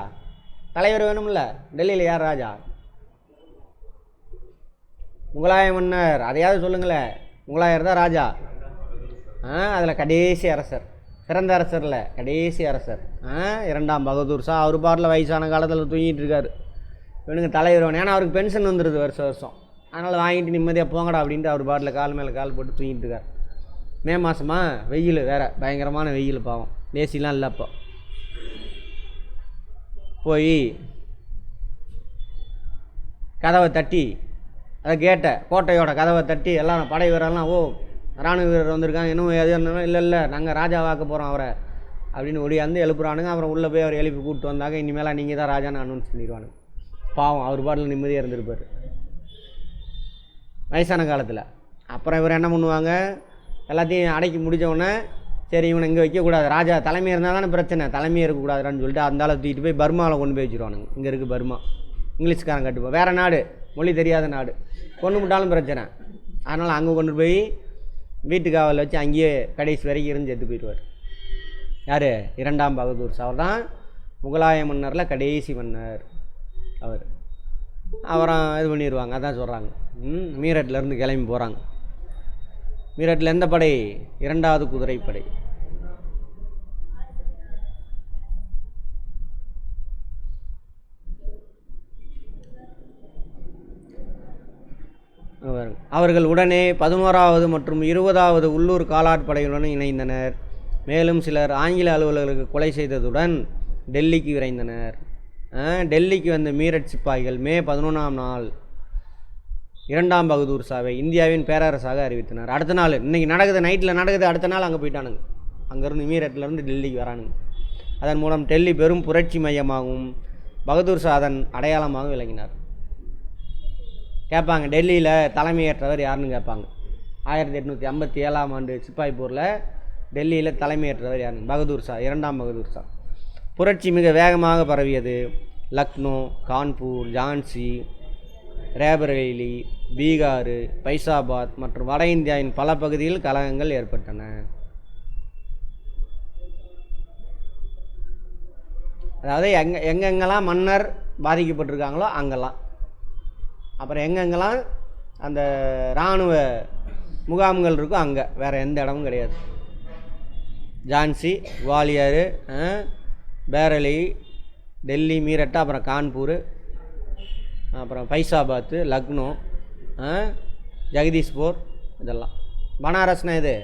தலைவர் வேணும்ல. டெல்லியில் யார் ராஜா? முகலாய மன்னர். அதையாவது சொல்லுங்களேன். முகலாயர் தான் ராஜா. அதில் கடைசி அரசர். பிறந்த அரசரில் கடைசி அரசர் இரண்டாம் பகதூர் ஷா. அவர் பாட்டில் வயசான காலத்தில் தூங்கிட்டு இருக்காரு. இவனுங்க தலைவர் ஏன்னா அவருக்கு பென்ஷன் வந்துடுது வருஷம் வருஷம். அதனால் வாங்கிட்டு நிம்மதியாக போங்கடா அப்படின்ட்டு அவர் பாட்டில் கால் மேலே கால் போட்டு தூங்கிட்டு இருக்கார். மே மாதமா வெயில் வேறு பயங்கரமான வெயில் பாவம். ஏசிலாம் இல்லை. அப்போ போய் கதவை தட்டி அதை கேட்ட கோட்டையோட கதவை தட்டி எல்லாம் படை வீரர்லாம் இராணுவ வீரர் வந்திருக்காங்க இன்னும் எது இல்லை நாங்கள் ராஜாவாக்க போகிறோம் அவரை அப்படின்னு ஒடியாந்து எழுப்புறானுங்க. அப்புறம் உள்ளே போய் அவர் எழுப்பி கூப்பிட்டு வந்தாங்க. இனிமேல் நீங்கள் தான் ராஜான்னு அனௌன்ஸ் பண்ணிடுவானுங்க. பாவம் அவர் பாட்டில் நிம்மதியாக இருந்திருப்பார் வயசான காலத்தில். அப்புறம் இவர் என்ன பண்ணுவாங்க, எல்லாத்தையும் அடக்கி முடித்தவுடனே சரி இவனை இங்கே வைக்கக்கூடாது, ராஜா தலைமை இருந்தால் தானே பிரச்சனை, தலைமையே இருக்கக்கூடாதுன்னு சொல்லிட்டு அந்த ஆளை தூக்கிட்டு போய் பர்மாவில் கொண்டு போய் வச்சுருவானுங்க. இங்கே இருக்குது பர்மா, இங்கிலீஷ்காரன் கட்டுப்போம், வேறு நாடு, மொழி தெரியாத நாடு, கொண்டு விட்டாலும் பிரச்சனை. அதனால் அங்கே கொண்டு போய் வீட்டு காவலில் வச்சு அங்கேயே கடைசி வரைக்கும் இருந்து செத்து போயிடுவார். யார்? இரண்டாம் பகதூர் ஷா. அவர் தான் முகலாய மன்னரில் கடைசி மன்னர் அவர். அப்புறம் இது பண்ணிடுவாங்க. அதான் சொல்கிறாங்க மீரட்லேருந்து கிளம்பி போகிறாங்க. மீரட்டில் எந்த படை? இரண்டாவது குதிரைப்படை. அவர்கள் உடனே 11வது மற்றும் 20வது உள்ளூர் காலாட்படையுடன் இணைந்தனர். மேலும் சிலர் ஆங்கில அலுவலர்களுக்கு கொலை செய்ததுடன் டெல்லிக்கு விரைந்தனர். டெல்லிக்கு வந்த மீரட் சிப்பாய்கள் மே 11ஆம் நாள் இரண்டாம் பகதூர் ஷாவை இந்தியாவின் பேரரசாக அறிவித்தனர். அடுத்த நாள் இன்றைக்கி நடக்குது, நைட்டில் நடக்குது, அடுத்த நாள் அங்கே போயிட்டானுங்க. அங்கேருந்து மீரட்லேருந்து டெல்லிக்கு வரானுங்க. அதன் மூலம் டெல்லி பெரும் புரட்சி மையமாகவும் பகதூர் ஷா அதன் அடையாளமாக விளங்கினார். கேட்பாங்க டெல்லியில் தலைமையேற்றவர் யாருன்னு கேட்பாங்க. 1857ஆம் ஆண்டு சிப்பாய் போரில் டெல்லியில் தலைமையேற்றவர் யாருன்னு? பகதூர் ஷா, இரண்டாம் பகதூர் ஷா. புரட்சி மிக வேகமாக பரவியது. லக்னோ, கான்பூர், ஜான்சி, ரேபரேலி, பீகார், பைசாபாத் மற்றும் வட இந்தியாவின் பல பகுதியில் கலகங்கள் ஏற்பட்டன. அதாவது எங்கெங்கெல்லாம் மன்னர் பாதிக்கப்பட்டிருக்காங்களோ அங்கெல்லாம், அப்புறம் எங்கெங்கெல்லாம் அந்த இராணுவ முகாம்கள் இருக்கோ அங்கே, வேறு எந்த இடமும் கிடையாது. ஜான்சி, குவாலியர், பேரலி, டெல்லி, மீரட், அப்புறம் கான்பூர், அப்புறம் பைசாபாத்து, லக்னோ, ஜெகதீஷ்பூர், இதெல்லாம். பனாரஸ்னா இது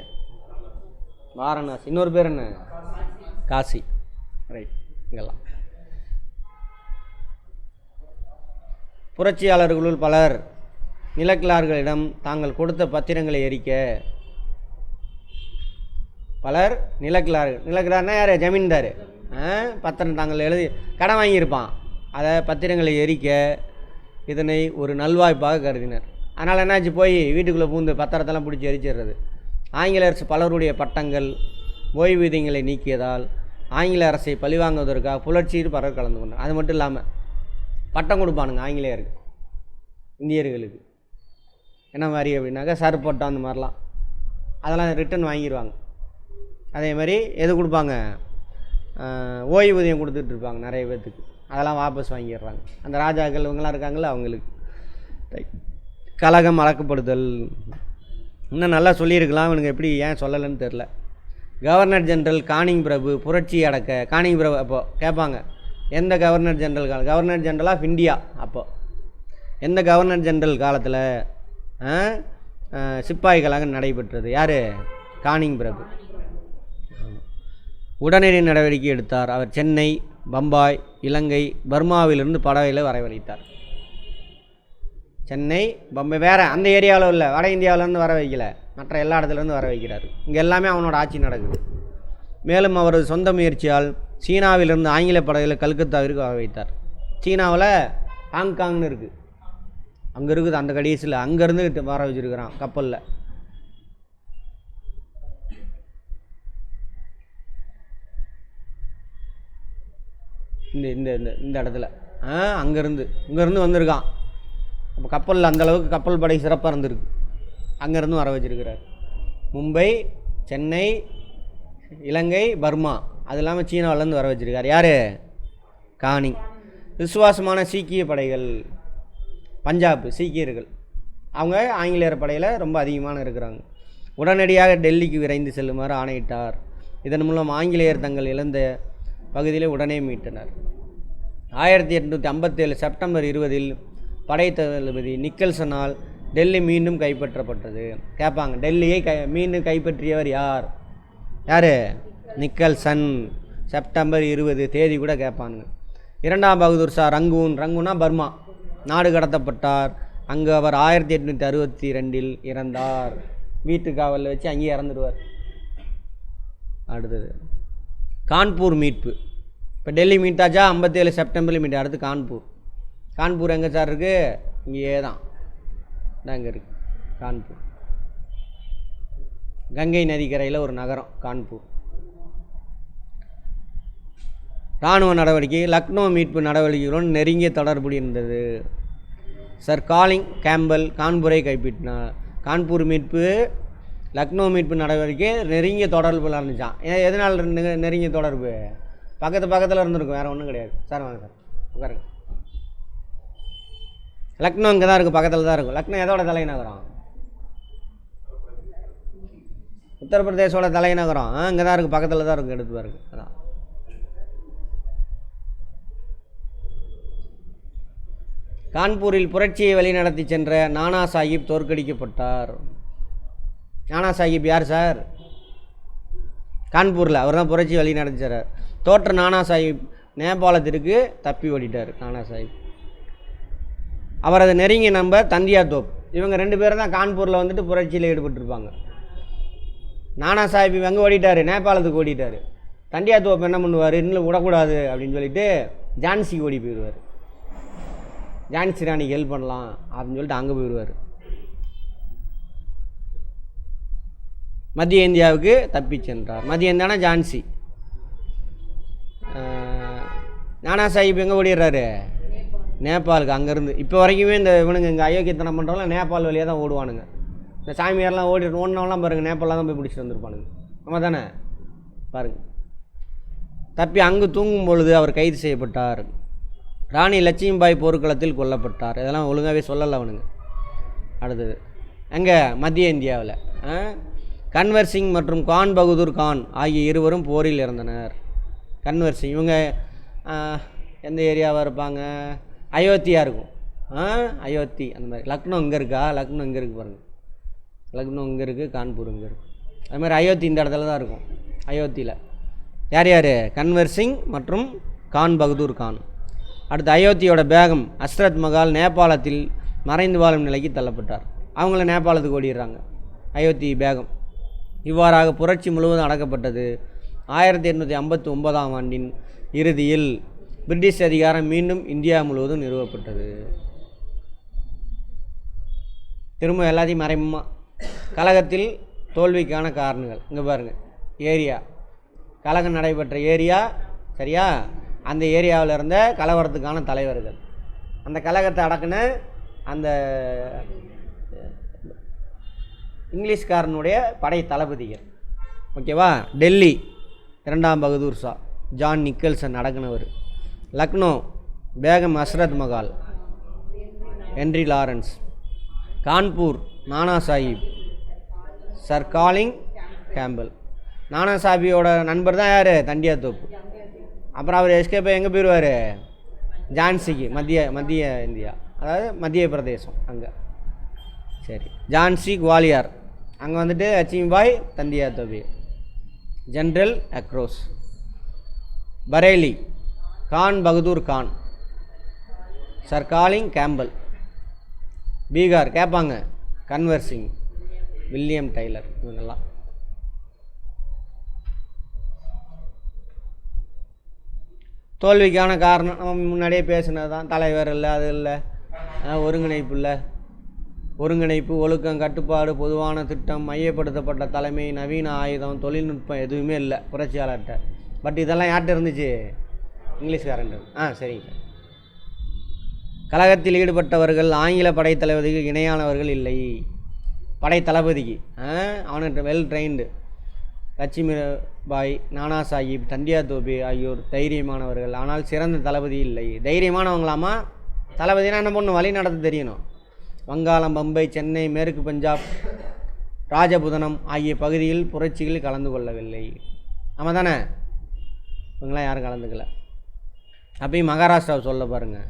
வாரணாசி, இன்னொரு பேர் என்ன? காசி. ரைட். இங்கெல்லாம் புரட்சியாளர்களுள் பலர் நிலக்கிழார்களிடம் தாங்கள் கொடுத்த பத்திரங்களை எரிக்க, பலர் நிலக்கிழார்னா யார்? ஜமீன்தார். பத்திரம் தாங்கள் எழுதி கடன் வாங்கியிருப்பான், அதை பத்திரங்களை எரிக்க இதனை ஒரு நல்வாய்ப்பாக கருதினர். அதனால் என்னாச்சு, போய் வீட்டுக்குள்ளே பூந்து பத்திரத்தெல்லாம் பிடிச்சி எரிச்சிடுறது. ஆங்கில அரசு பலருடைய பட்டங்கள் ஓய்வூதியங்களை நீக்கியதால் ஆங்கில அரசை பழிவாங்குவதற்காக புரட்சியில் பலர் கலந்து கொண்டார். அது மட்டும் இல்லாமல் பட்டம் கொடுப்பானுங்க ஆங்கிலேயருக்கு, இந்தியர்களுக்கு. என்ன மாதிரி அப்படின்னாக்கா சர் பட்டம் அந்த மாதிரிலாம், அதெல்லாம் ரிட்டன் வாங்கிடுவாங்க. அதே மாதிரி எது கொடுப்பாங்க? ஓய்வூதியம் கொடுத்துட்ருப்பாங்க நிறைய பேர்த்துக்கு, அதெல்லாம் வாபஸ் வாங்கிடுறாங்க. அந்த ராஜாக்கள் இவங்கெல்லாம் இருக்காங்களே அவங்களுக்கு. கலகம் அளக்கப்படுதல் இன்னும் நல்லா சொல்லியிருக்கலாம், இவனுக்கு எப்படி ஏன் சொல்லலைன்னு தெரில. கவர்னர் ஜெனரல் கானிங் பிரபு புரட்சி அடக்க, கானிங் பிரபு அப்போது கேட்பாங்க எந்த கவர்னர் ஜெனரல் காலம்? Governor general of India. அப்போது எந்த கவர்னர் ஜெனரல் காலத்தில் சிப்பாய் கழகம் நடைபெற்றது? யார்? கானிங் பிரபு. உடனடி நடவடிக்கை எடுத்தார். அவர் சென்னை, பம்பாய், இலங்கை, பர்மாவிலிருந்து படகையில் வரவழைத்தார். சென்னை, பம்பாய் வேறு அந்த ஏரியாவில் இல்லை, வட இந்தியாவிலேருந்து வர வைக்கல, மற்ற எல்லா இடத்துலேருந்து வர வைக்கிறார். இங்கே எல்லாமே அவனோட ஆட்சி நடக்குது. மேலும் அவரது சொந்த முயற்சியால் சீனாவிலிருந்து ஆங்கில படகுகளை கல்கத்தாவிற்கு வர வைத்தார். சீனாவில் ஹாங்காங்னு இருக்குது, அங்கே இருக்குது அந்த கடைசியில், அங்கேருந்து வர வச்சுருக்கிறான் கப்பலில். இந்த இந்த இந்த இடத்துல இங்கேருந்து வந்திருக்கான். அப்போ கப்பலில் அந்தளவுக்கு கப்பல் படை சிறப்பாக இருந்திருக்கு, அங்கேருந்து வர வச்சுருக்கிறார். மும்பை, சென்னை, இலங்கை, பர்மா, அது இல்லாமல் சீனாவிலேருந்து வர வச்சுருக்கார். யார்? கானிங். விசுவாசமான சீக்கிய படைகள், பஞ்சாப் சீக்கியர்கள், அவங்க ஆங்கிலேயர் படையில் ரொம்ப அதிகமான இருக்கிறாங்க. உடனடியாக டெல்லிக்கு விரைந்து செல்லுமாறு ஆணையிட்டார். இதன் மூலம் ஆங்கிலேயர் தங்கள் இழந்த பகுதியில் உடனே மீட்டனர். 1857 செப்டம்பர் 20 படை தளபதி நிக்கல்சனால் டெல்லி மீண்டும் கைப்பற்றப்பட்டது. கேட்பாங்க, டெல்லியை மீண்டும் கைப்பற்றியவர் யார்? யார்? நிக்கல்சன். செப்டம்பர் 20 தேதி கூட கேட்பாங்க. இரண்டாம் பகதூர் ஷா ரங்கூன்னா பர்மா நாடு கடத்தப்பட்டார். அங்கு அவர் 1862 இறந்தார். வீட்டு காவலில் வச்சு அங்கேயே இறந்துடுவார். அடுத்தது கான்பூர் மீட்பு. இப்போ டெல்லி மீட்டாச்சா? 57 செப்டம்பரில் மீட்டு. அடுத்து கான்பூர் எங்கே சார் இருக்குது? இங்கேயே தான் இங்கே இருக்குது கான்பூர். கங்கை நதிக்கரையில் ஒரு நகரம் கான்பூர். இராணுவ நடவடிக்கை. லக்னோ மீட்பு நடவடிக்கைகளுடன் நெருங்கிய தொடர்பு இருந்தது. சர் காலிங் கேம்பல் கான்பூரை கைப்பற்றினார். கான்பூர் மீட்பு லக்னோ மீட்பு நடவடிக்கை நெருங்கிய தொடர்பில் இருந்துச்சான். எதனால் நெருங்கிய தொடர்பு? பக்கத்தில் இருந்திருக்கும், வேறு ஒன்றும் கிடையாது. சார் வாங்க சார் உட்காருங்க. லக்னோ இங்கே தான் இருக்குது, பக்கத்தில் தான் இருக்கும். லக்னோ எதோட தலைநகரம்? உத்தரப்பிரதேசோட தலைநகரம் இங்கே தான் இருக்குது, பக்கத்தில் தான் இருக்குது. எடுத்து பாருங்க. அதான் கான்பூரில் புரட்சியை வழிநடத்தி சென்ற நானா சாஹிப் தோற்கடிக்கப்பட்டார். நானா சாஹிப் யார் சார்? கான்பூரில் அவர் தான் புரட்சி வழி நடத்திச்சார். தோற்ற நானா சாஹிப் நேபாளத்திற்கு தப்பி ஓடிட்டார். நானா சாஹிப் அவரது நெருங்கிய நண்பர் தந்தியா தோப். இவங்க 2 பேரும் தான் கான்பூரில் வந்துட்டு புரட்சியில் ஈடுபட்டிருப்பாங்க. நானா சாஹிப் எங்கே ஓடிட்டார்? நேபாளத்துக்கு ஓடிட்டார். தண்டியா தோப் என்ன பண்ணுவார்? இன்னும் விடக்கூடாது அப்படின்னு சொல்லிட்டு ஜான்சிக்கு ஓடி போயிடுவார். ஜான்சி ராணிக்கு ஹெல்ப் பண்ணலாம் அப்படின்னு சொல்லிட்டு அங்கே போயிடுவார். மத்திய இந்தியாவுக்கு தப்பி சென்றார். மத்திய இந்தியானா ஜான்சி. நானா சாஹிப் எங்கே ஓடிடுறாரு? நேபாளுக்கு. அங்கேருந்து இப்போ வரைக்குமே இந்த இவனுங்க இங்கே அயோக்கியத்தனம் பண்ணுறவங்களாம் நேபாள் வழியாக தான் ஓடுவானுங்க. இந்த சாமியாரெலாம் ஓடினவங்களாம் பாருங்கள், நேபாளில் தான் போய் பிடிச்சிட்டு வந்துருப்பானுங்க. ஆமாம் தானே? பாருங்கள். தப்பி அங்கு தூங்கும் பொழுது அவர் கைது செய்யப்பட்டார். ராணி லட்சுமிபாய் போர்க்களத்தில் கொல்லப்பட்டார். இதெல்லாம் ஒழுங்காகவே சொல்லலை அவனுங்க. அடுத்தது எங்கே? மத்திய இந்தியாவில் கன்வர் சிங் மற்றும் கான் பகதூர் கான் ஆகிய இருவரும் போரில் இறந்தனர். கன்வர் சிங் இவங்க எந்த ஏரியாவாக இருப்பாங்க? அயோத்தியாக இருக்கும். அயோத்தி அந்த மாதிரி. லக்னோ இங்கே இருக்கா? லக்னோ இங்கே இருக்குது பாருங்கள். லக்னோ இங்கே இருக்குது, கான்பூர் இங்கே இருக்குது. அது மாதிரி அயோத்தி இந்த இடத்துல தான் இருக்கும். அயோத்தியில் யார் யார்? கன்வர் சிங் மற்றும் கான் பகதூர் கான். அடுத்து அயோத்தியோட பேகம் அஸ்ரத் மகால் நேபாளத்தில் மறைந்து வாழும் நிலைக்கு தள்ளப்பட்டார். அவங்கள நேபாளத்துக்கு ஓடிடுறாங்க. அயோத்தி பேகம். இவ்வாறாக புரட்சி முழுவதும் அடக்கப்பட்டது. 1859ஆம் ஆண்டின் இறுதியில் பிரிட்டிஷ் அதிகாரம் மீண்டும் இந்தியா முழுவதும் நிறுவப்பட்டது. திரும்ப எல்லாத்தையும் மறைமுகமாக கழகத்தில் தோல்விக்கான காரணங்கள் இங்கே பாருங்கள். ஏரியா கழகம் நடைபெற்ற ஏரியா சரியா? அந்த ஏரியாவில் இருந்த கலவரத்துக்கான தலைவர்கள், அந்த கழகத்தை அடக்குன அந்த இங்கிலீஷ்காரனுடைய படை தளபதிகள். ஓகேவா? டெல்லி இரண்டாம் பகதூர் ஷா ஜான் நிக்கல்சன் அடக்குனவர். Lucknow Begum Hazrat Mahal Henry Lawrence. Kanpur Nana Sahib sir Colin Campbell. நானா சாஹிப்போட நண்பர் தான் யார்? தண்டியா தோப்பு. அப்புறம் அவர் எஸ்கேப் எங்கே போயிடுவார்? ஜான்சிக்கு. மத்திய இந்தியா, அதாவது மத்திய பிரதேசம் அங்கே. சரி, ஜான்சி குவாலியார் அங்கே வந்துட்டு லட்சுமிபாய் தந்தியா தோபி. ஜென்ரல் அக்ரோஸ். Bareilly Khan Bahadur Khan sir Colin Campbell. Bihar கேட்பாங்க கன்வர் சிங் வில்லியம் டைலர். இவங்கெல்லாம் தோல்விக்கான காரணம் நம்ம முன்னாடியே பேசினது தான். தலைவர் இல்லை, அது இல்லை, ஒருங்கிணைப்பு இல்லை. ஒருங்கிணைப்பு, ஒழுக்கம், கட்டுப்பாடு, பொதுவான திட்டம், மையப்படுத்தப்பட்ட தலைமை, நவீன ஆயுதம், தொழில்நுட்பம் எதுவுமே இல்லை புரட்சியாளர்கிட்ட. பட் இதெல்லாம் யார்கிட்ட இருந்துச்சு? இங்கிலீஷ்காரன். சரிங்க. கழகத்தில் ஈடுபட்டவர்கள் ஆங்கில படைத்தளபதிக்கு இணையானவர்கள் இல்லை. படைத்தளபதிக்கு அவனுக்கு வெல் ட்ரெயின்டு. லட்சுமிபாய், நானா சாஹிப், தண்டியா தோபி ஆகியோர் தைரியமானவர்கள், ஆனால் சிறந்த தளபதி இல்லை. தைரியமானவங்களாமா? தளபதினா என்ன பண்ணணும்? வழி நடத்த தெரியணும். வங்காளம், பம்பை, சென்னை, மேற்கு பஞ்சாப், ராஜபுதனம் ஆகிய பகுதியில் புரட்சிகள் கலந்து கொள்ளவில்லை. ஆமாம் தானே? இவங்களாம் யாரும் கலந்துக்கல. அப்பயும் மகாராஷ்டிராவை சொல்ல பாருங்கள்.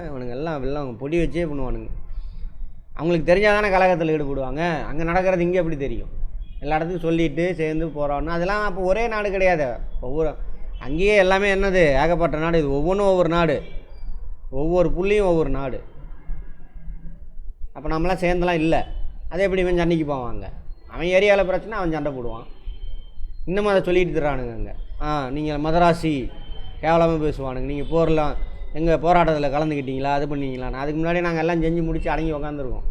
இவனுங்க எல்லாம் பொடி வச்சே பண்ணுவானுங்க. அவங்களுக்கு தெரிஞ்சால் தானே கலகத்தில் ஈடுபடுவாங்க. அங்கே நடக்கிறது இங்கே எப்படி தெரியும்? எல்லா இடத்துக்கும் சொல்லிவிட்டு சேர்ந்து போகிறோன்னா அதெல்லாம் அப்போ ஒரே நாடு கிடையாது. ஒவ்வொரு அங்கேயே எல்லாமே என்னது ஏகப்பட்ட நாடு. இது ஒவ்வொன்றும் ஒவ்வொரு நாடு, ஒவ்வொரு புள்ளியும் ஒவ்வொரு நாடு. அப்போ நம்மளாம் சேர்ந்தெல்லாம் இல்லை. அதே எப்படி இவன் சண்டைக்கு போவாங்க? அவன் ஏரியாவில் பிரச்சனை, அவன் சண்டை போடுவான். இன்னமும் அதை சொல்லிட்டு தர்றானுங்க அங்கே. நீங்கள் மதராசி கேவலமாக பேசுவானுங்க. நீங்கள் போர்லாம் எங்கள் போராட்டத்தில் கலந்துக்கிட்டீங்களா, அது பண்ணிங்களான்னு. அதுக்கு முன்னாடி நாங்கள் எல்லாம் செஞ்சு முடித்து அடங்கி உக்காந்துருக்கோம்.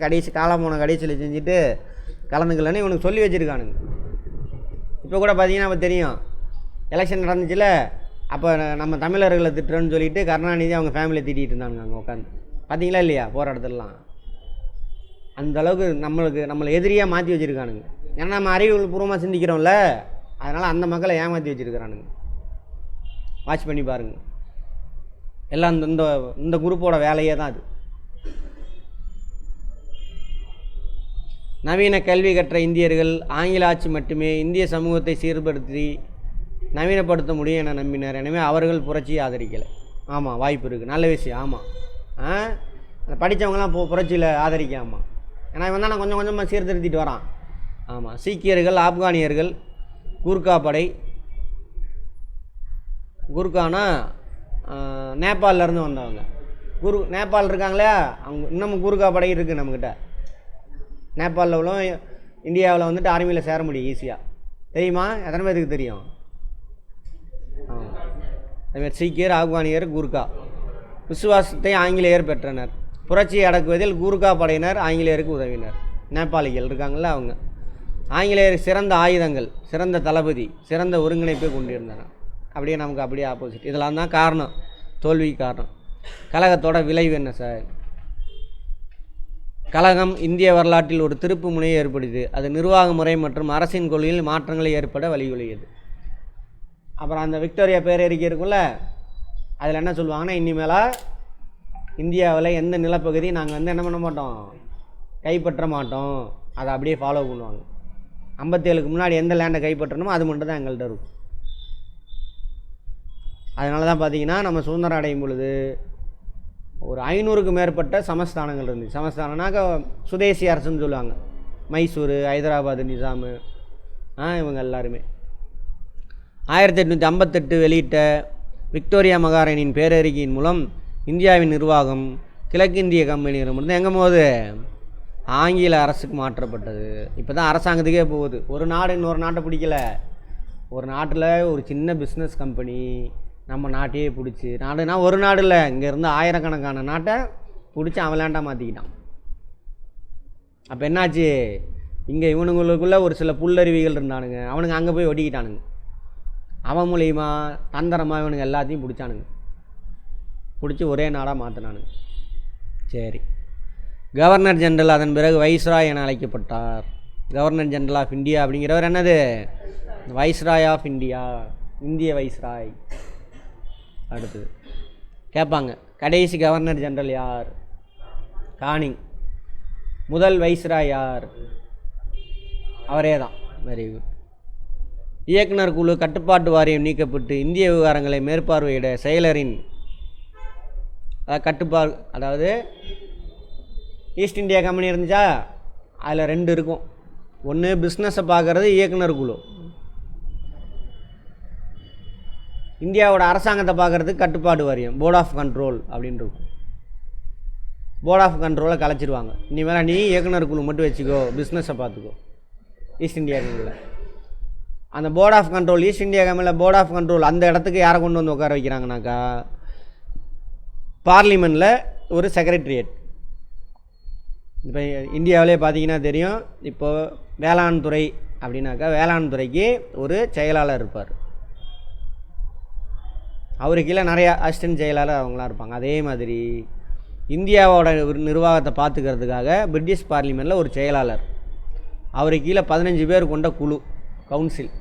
கடைசி காலம் போன கடைசியில் செஞ்சுட்டு கலந்துக்கலன்னு இவனுக்கு சொல்லி வச்சுருக்கானுங்க. இப்போ கூட பார்த்தீங்கன்னா அப்போ தெரியும், எலெக்ஷன் நடந்துச்சுல, அப்போ நம்ம தமிழர்களை திட்டுறோன்னு சொல்லிட்டு கருணாநிதி அவங்க ஃபேமிலியை திட்டிகிட்டு இருந்தானுங்க அங்கே உட்காந்து. பார்த்தீங்களா இல்லையா? போராட்டத்திலலாம் அந்தளவுக்கு நம்மளை எதிரியாக மாற்றி வச்சுருக்கானுங்க. ஏன்னா நம்ம அறிவுபூர்வமாக சிந்திக்கிறோம்ல, அதனால் அந்த மக்களை ஏமாற்றி வச்சுருக்கிறானுங்க. வாட்ச் பண்ணி பாருங்கள். எல்லாம் இந்த குரூப்போட வேலையே தான் அது. நவீன கல்வி கற்ற இந்தியர்கள் ஆங்கில ஆட்சி மட்டுமே இந்திய சமூகத்தை சீர்படுத்தி நவீனப்படுத்த முடியும் என நம்பினர். எனவே அவர்கள் புரட்சியை ஆதரிக்கலை. ஆமாம், வாய்ப்பு இருக்குது. நல்ல விஷயம். ஆமாம், அந்த படித்தவங்களாம் புரட்சியில் ஆதரிக்காமா. ஏன்னா இவன் தான் கொஞ்சம் கொஞ்சமாக சீர்திருத்திட்டு வரான். ஆமாம், சீக்கியர்கள், ஆப்கானியர்கள், கூர்க்கா படை. கூர்க்கானா நேபாளிலேருந்து வந்தவங்க. நேபாள் இருக்காங்களே, அவங்க இன்னமும் கூர்க்கா படை இருக்குது நம்மக்கிட்ட. நேபாளில் உள்ள இந்தியாவில் வந்துட்டு ஆர்மியில் சேர முடியும் ஈஸியாக. தெரியுமா? எத்தனை பேருக்கு தெரியும்? அதுமாதிரி சீக்கியர், ஆப்கானியர், கூர்க்கா. விசுவாசத்தை ஆங்கிலேயர் பெற்றனர். புரட்சியை அடக்குவதில் கூர்க்கா படையினர் ஆங்கிலேயருக்கு உதவினர். நேபாளிகள் இருக்காங்கள, அவங்க ஆங்கிலேயர் சிறந்த ஆயுதங்கள், சிறந்த தளபதி, சிறந்த ஒருங்கிணைப்பை கொண்டிருந்தனர். அப்படியே நமக்கு அப்படியே ஆப்போசிட். இதெல்லாம் தான் காரணம், தோல்விக்கு காரணம். கழகத்தோட விளைவு என்ன சார்? கழகம் இந்திய வரலாற்றில் ஒரு திருப்பு முனையை ஏற்படுது. அது நிர்வாக முறை மற்றும் அரசின் கொள்கையில் மாற்றங்களை ஏற்பட வழிவகுத்தது. அப்புறம் அந்த விக்டோரியா பேரறிக்கை இருக்குல்ல, அதில் என்ன சொல்லுவாங்கன்னா, இனிமேலா இந்தியாவில் எந்த நிலப்பகுதி நாங்கள் என்ன பண்ண மாட்டோம், கைப்பற்ற மாட்டோம். அதை அப்படியே ஃபாலோ பண்ணுவாங்க. 57க்கு முன்னாடி எந்த லேண்டை கைப்பற்றணுமோ அது மட்டும் தான் எங்கள்கிட்ட இருக்கும். அதனால தான் பார்த்தீங்கன்னா நம்ம சுதந்திரம் அடையும் பொழுது ஒரு 500க்கு மேற்பட்ட சமஸ்தானங்கள் இருந்துச்சு. சமஸ்தானம்னாக்க சுதேசி அரசுன்னு சொல்லுவாங்க. மைசூர், ஹைதராபாத் நிசாமு, இவங்க எல்லாருமே 1858 வெளியிட்ட விக்டோரியா மகாராணியின் பேரறிக்கையின் மூலம் இந்தியாவின் நிர்வாகம் கிழக்கிந்திய கம்பெனியிடமிருந்து எங்கே போகுது, ஆங்கில அரசுக்கு மாற்றப்பட்டது. இப்போ தான் அரசாங்கத்துக்கே போகுது. ஒரு நாடு இன்னொரு நாட்டை பிடிக்கல. ஒரு நாட்டில் ஒரு சின்ன பிஸ்னஸ் கம்பெனி நம்ம நாட்டையே பிடிச்சி, நாடுனா ஒரு நாடு இல்லை, இங்கே இருந்து ஆயிரக்கணக்கான நாட்டை பிடிச்சி அவன் லேண்டாக மாற்றிக்கிட்டான். அப்போ என்னாச்சு, இங்கே இவனுங்களுக்குள்ளே ஒரு சில புல்லருவிகள் இருந்தானுங்க, அவனுங்க அங்கே போய் ஒட்டிக்கிட்டானுங்க. அவன் மூலியமா தந்திரமாக இவனுங்க எல்லாத்தையும் பிடிச்சானுங்க, பிடிச்சி ஒரே நாடாக மாற்றினானுங்க. சரி, கவர்னர் ஜெனரல் அதன் பிறகு வைஸ்ராய் என அழைக்கப்பட்டார். கவர்னர் ஜெனரல் ஆஃப் இந்தியா அப்படிங்கிறவர் என்னது, வைஸ்ராய் ஆஃப் இந்தியா, இந்திய வைஸ்ராய். அடுத்தது கேட்பாங்க, கடைசி கவர்னர் ஜெனரல் யார்? கானிங். முதல் வைஸ்ராய் யார்? அவரே தான். Very good. இயக்குனர் குழு கட்டுப்பாட்டு வாரியம் நீக்கப்பட்டு இந்திய விவகாரங்களை மேற்பார்வையிட செயலரின் கட்டுப்பாடு, அதாவது ஈஸ்ட் இந்தியா கம்பெனி இருந்துச்சா, அதில் 2 இருக்கும். ஒன்று பிஸ்னஸை பார்க்குறது இயக்குனர் குழு, இந்தியாவோட அரசாங்கத்தை பார்க்குறதுக்கு கட்டுப்பாடு வாரியம், போர்ட் ஆஃப் கண்ட்ரோல் அப்படின்னு இருக்கும். போர்ட் ஆஃப் கண்ட்ரோலை கலைச்சிருவாங்க. இனிமேல் நீ இயக்குனர் குழு மட்டும் வச்சுக்கோ, பிஸ்னஸை பார்த்துக்கோ. ஈஸ்ட் இந்தியா கம்பெனியில் அந்த board of control, East India கம்பெனியில் போர்ட் ஆஃப் கண்ட்ரோல் அந்த இடத்துக்கு யாரை கொண்டு வந்து உட்கார வைக்கிறாங்கனாக்கா, பார்லிமெண்ட்டில் ஒரு செக்ரட்டரியேட். இப்போ இந்தியாவிலே பார்த்தீங்கன்னா தெரியும், இப்போது வேளாண் துறை அப்படின்னாக்கா வேளாண் துறைக்கு ஒரு செயலாளர் இருப்பார். அவருக்கு கீழே நிறையா அசிஸ்டன்ட் செயலாளர் அவங்களாம் இருப்பாங்க. அதே மாதிரி இந்தியாவோட நிர்வாகத்தை பார்த்துக்கிறதுக்காக பிரிட்டிஷ் பார்லிமெண்ட்டில் ஒரு செயலாளர், அவருக்கு கீழே 15 பேர் கொண்ட குழு, கவுன்சில்.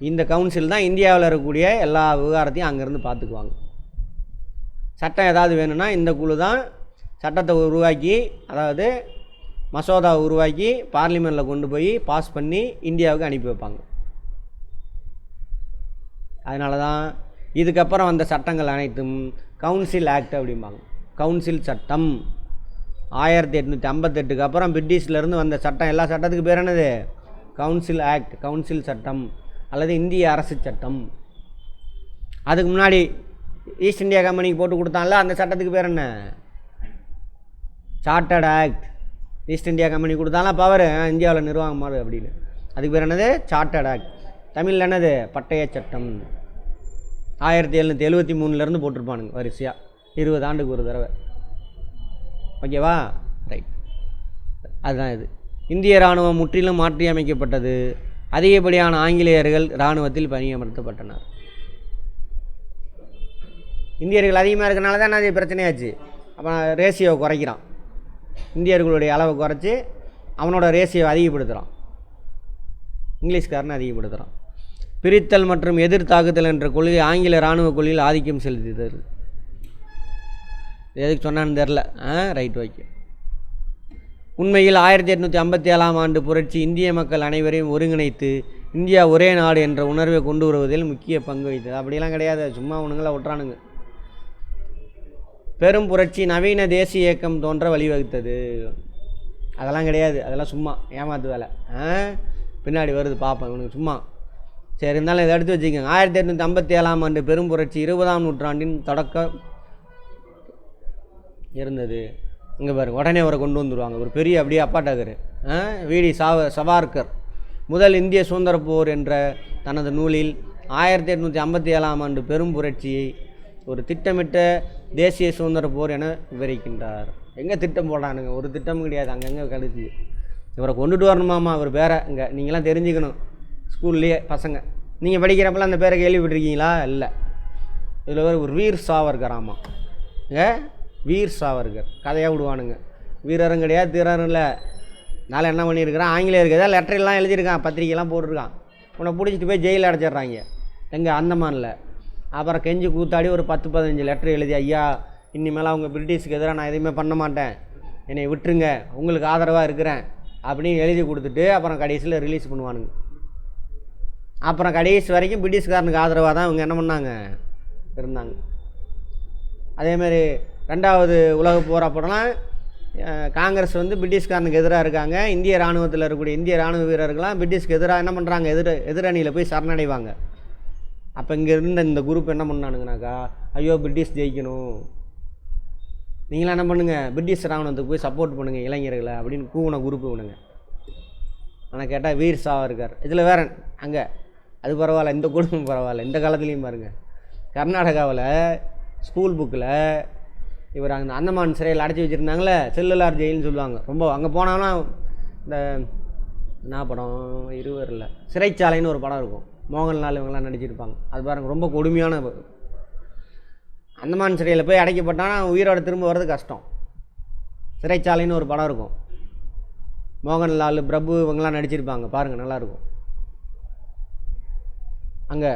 இந்த கவுன்சில் தான் இந்தியாவில் இருக்கக்கூடிய எல்லா விவகாரத்தையும் அங்கேருந்து பார்த்துக்குவாங்க. சட்டம் ஏதாவது வேணும்னா இந்த குழு தான் சட்டத்தை உருவாக்கி, அதாவது மசோதா உருவாக்கி பார்லிமெண்ட்டில் கொண்டு போய் பாஸ் பண்ணி இந்தியாவுக்கு அனுப்பி வைப்பாங்க. அதனால தான் இதுக்கப்புறம் வந்த சட்டங்கள் அனைத்தும் கவுன்சில் ஆக்ட் அப்படிம்பாங்க. கவுன்சில் சட்டம் 1858 அப்புறம் பிரிட்டிஷ்லேருந்து வந்த சட்டம், எல்லா சட்டத்துக்கு பேர் என்னது? கவுன்சில் ஆக்ட், கவுன்சில் சட்டம் அல்லது இந்திய அரசு சட்டம். அதுக்கு முன்னாடி ஈஸ்ட் இந்தியா கம்பெனிக்கு போட்டு கொடுத்தான்ல, அந்த சட்டத்துக்கு பேர் என்ன? Chartered act. East India company கொடுத்தாலும் பவர் இந்தியாவில் நிர்வாகம் மாறு அப்படின்னு, அதுக்கு பேர் என்னது? Chartered act. தமிழில் என்னது? பட்டய சட்டம். 1773 போட்டிருப்பானுங்க வரிசையாக, 20 ஆண்டுக்கு ஒரு தடவை. ஓகேவா? ரைட். அதுதான் இது. இந்திய இராணுவம் முற்றிலும் மாற்றி அமைக்கப்பட்டது. அதிகப்படியான ஆங்கிலேயர்கள் இராணுவத்தில் பணியமர்த்தப்பட்டனர். இந்தியர்கள் அதிகமாக இருக்கனால தான் அது பிரச்சனையாச்சு. அப்போ ரேஷியோவை குறைக்கிறான், இந்தியர்களுடைய அளவை குறைச்சி அவனோட ரேஷியோவை அதிகப்படுத்துகிறான், இங்கிலீஷ்காரனை அதிகப்படுத்துகிறான். பிரித்தல் மற்றும் எதிர் தாக்குதல் என்ற கொள்கை ஆங்கில இராணுவ கொள்கையில் ஆதிக்கம் செலுத்தியது. எதுக்கு சொன்னான்னு தெரில. Right, okay. உண்மையில் 1857 ஆண்டு புரட்சி இந்திய மக்கள் அனைவரையும் ஒருங்கிணைத்து இந்தியா ஒரே நாடு என்ற உணர்வை கொண்டு வருவதில் முக்கிய பங்கு வகித்தது. அப்படிலாம் கிடையாது, சும்மா அவனுங்களை விட்டுறானுங்க. பெரும் புரட்சி நவீன தேசிய இயக்கம் தோன்ற வழிவகுத்தது. அதெல்லாம் கிடையாது, அதெல்லாம் சும்மா ஏமாத்து வேலை. பின்னாடி வருது பார்ப்பேன் இவனுக்கு சும்மா. சரி, இருந்தாலும் இதை எடுத்து வச்சுக்கோங்க. 1857 ஆண்டு பெரும் புரட்சி 20ஆம் நூற்றாண்டின் தொடக்கம் இருந்தது. இங்கே பாருங்க, உடனே அவரை கொண்டு வந்துடுவாங்க. ஒரு பெரிய அப்படியே அப்பாட்டாக்கர் வீடி சவார்கர் முதல் இந்திய சுதந்திர போர் என்ற தனது நூலில் 1857 ஆண்டு பெரும் புரட்சியை ஒரு திட்டமிட்ட தேசிய சுதந்திர போர் என விவரிக்கின்றார். எங்கே திட்டம் போடுறானுங்க? ஒரு திட்டமும் கிடையாது. அங்கங்கே கழிச்சு இவரை கொண்டுட்டு வரணுமாம்மா. அவர் பேரை இங்கே நீங்களாம் தெரிஞ்சுக்கணும். ஸ்கூல்லையே பசங்க நீங்கள் படிக்கிறப்பெல்லாம் அந்த பேரை கேள்விப்பட்டிருக்கீங்களா? இல்லை. இதில் ஒரு வீர் சாவர்கர். ஆமாம், வீர் சாவர்கர் கதையாக விடுவானுங்க. வீரரும் கிடையாது, தீரரும் இல்லை. அதனால் என்ன பண்ணியிருக்கிறான்? ஆங்கிலேயருக்கு ஏதாவது லெட்டரெல்லாம் எழுதியிருக்கான், பத்திரிக்கைலாம் போட்டிருக்கான். உன்னை பிடிச்சிட்டு போய் ஜெயிலில் அடைச்சிட்றாங்க. எங்கே? அந்தமானில். அப்புறம் கெஞ்சி கூத்தாடி ஒரு 10-15 லெட்டர் எழுதி, ஐயா இனிமேல் அவங்க பிரிட்டிஷ்க்கு எதிராக நான் எதுவுமே பண்ண மாட்டேன், என்னை விட்டுருங்க, உங்களுக்கு ஆதரவாக இருக்கிறேன் அப்படின்னு எழுதி கொடுத்துட்டு அப்புறம் கடைசியில் ரிலீஸ் பண்ணுவானுங்க. அப்புறம் கடைசி வரைக்கும் பிரிட்டிஷ்காரனுக்கு ஆதரவாக தான் இவங்க என்ன பண்ணாங்க, இருந்தாங்க. அதேமாதிரி 2வது உலக போர் அப்போலாம் காங்கிரஸ் பிரிட்டிஷ்காரனுக்கு எதிராக இருக்காங்க. இந்திய இராணுவத்தில் இருக்கக்கூடிய இந்திய இராணுவ வீரர்கள்லாம் பிரிட்டிஷ்க்கு எதிராக என்ன பண்ணுறாங்க, எதிரணியில் போய் சரணடைவாங்க. அப்போ இங்கே இருந்த இந்த குரூப் என்ன பண்ணானுங்கனாக்கா, ஐயோ பிரிட்டிஷ் ஜெயிக்கணும், நீங்களாம் என்ன பண்ணுங்கள், பிரிட்டிஷ் இராணுவத்துக்கு போய் சப்போர்ட் பண்ணுங்கள் இளைஞர்களை அப்படின்னு கூவின குரூப் இவனுங்க. ஆனால் கேட்டால் வீர் சாவர்கர். இதில் வேற அங்கே அது பரவாயில்ல, இந்த குடும்பம் பரவாயில்ல. இந்த காலத்துலேயும் பாருங்கள், கர்நாடகாவில் ஸ்கூல் புக்கில் இவர் அந்த அந்தமான் சிறையில் அடைச்சி வச்சுருந்தாங்களே, செல்லுலார் ஜெயில்னு சொல்லுவாங்க. ரொம்ப அங்கே போனாலும் இந்த என்ன படம், இருவரில் சிறைச்சாலைன்னு ஒரு படம் இருக்கும், மோகன்லால் இவங்கெல்லாம் நடிச்சிருப்பாங்க. அது பாருங்கள், ரொம்ப கொடுமையான. அந்தமான் சிறையில் போய் அடைக்கப்பட்டானா உயிரோடு திரும்ப வர்றது கஷ்டம். சிறைச்சாலைன்னு ஒரு படம் இருக்கும், மோகன்லால் பிரபு இவங்கெல்லாம் நடிச்சிருப்பாங்க, பாருங்கள் நல்லாயிருக்கும். அங்கே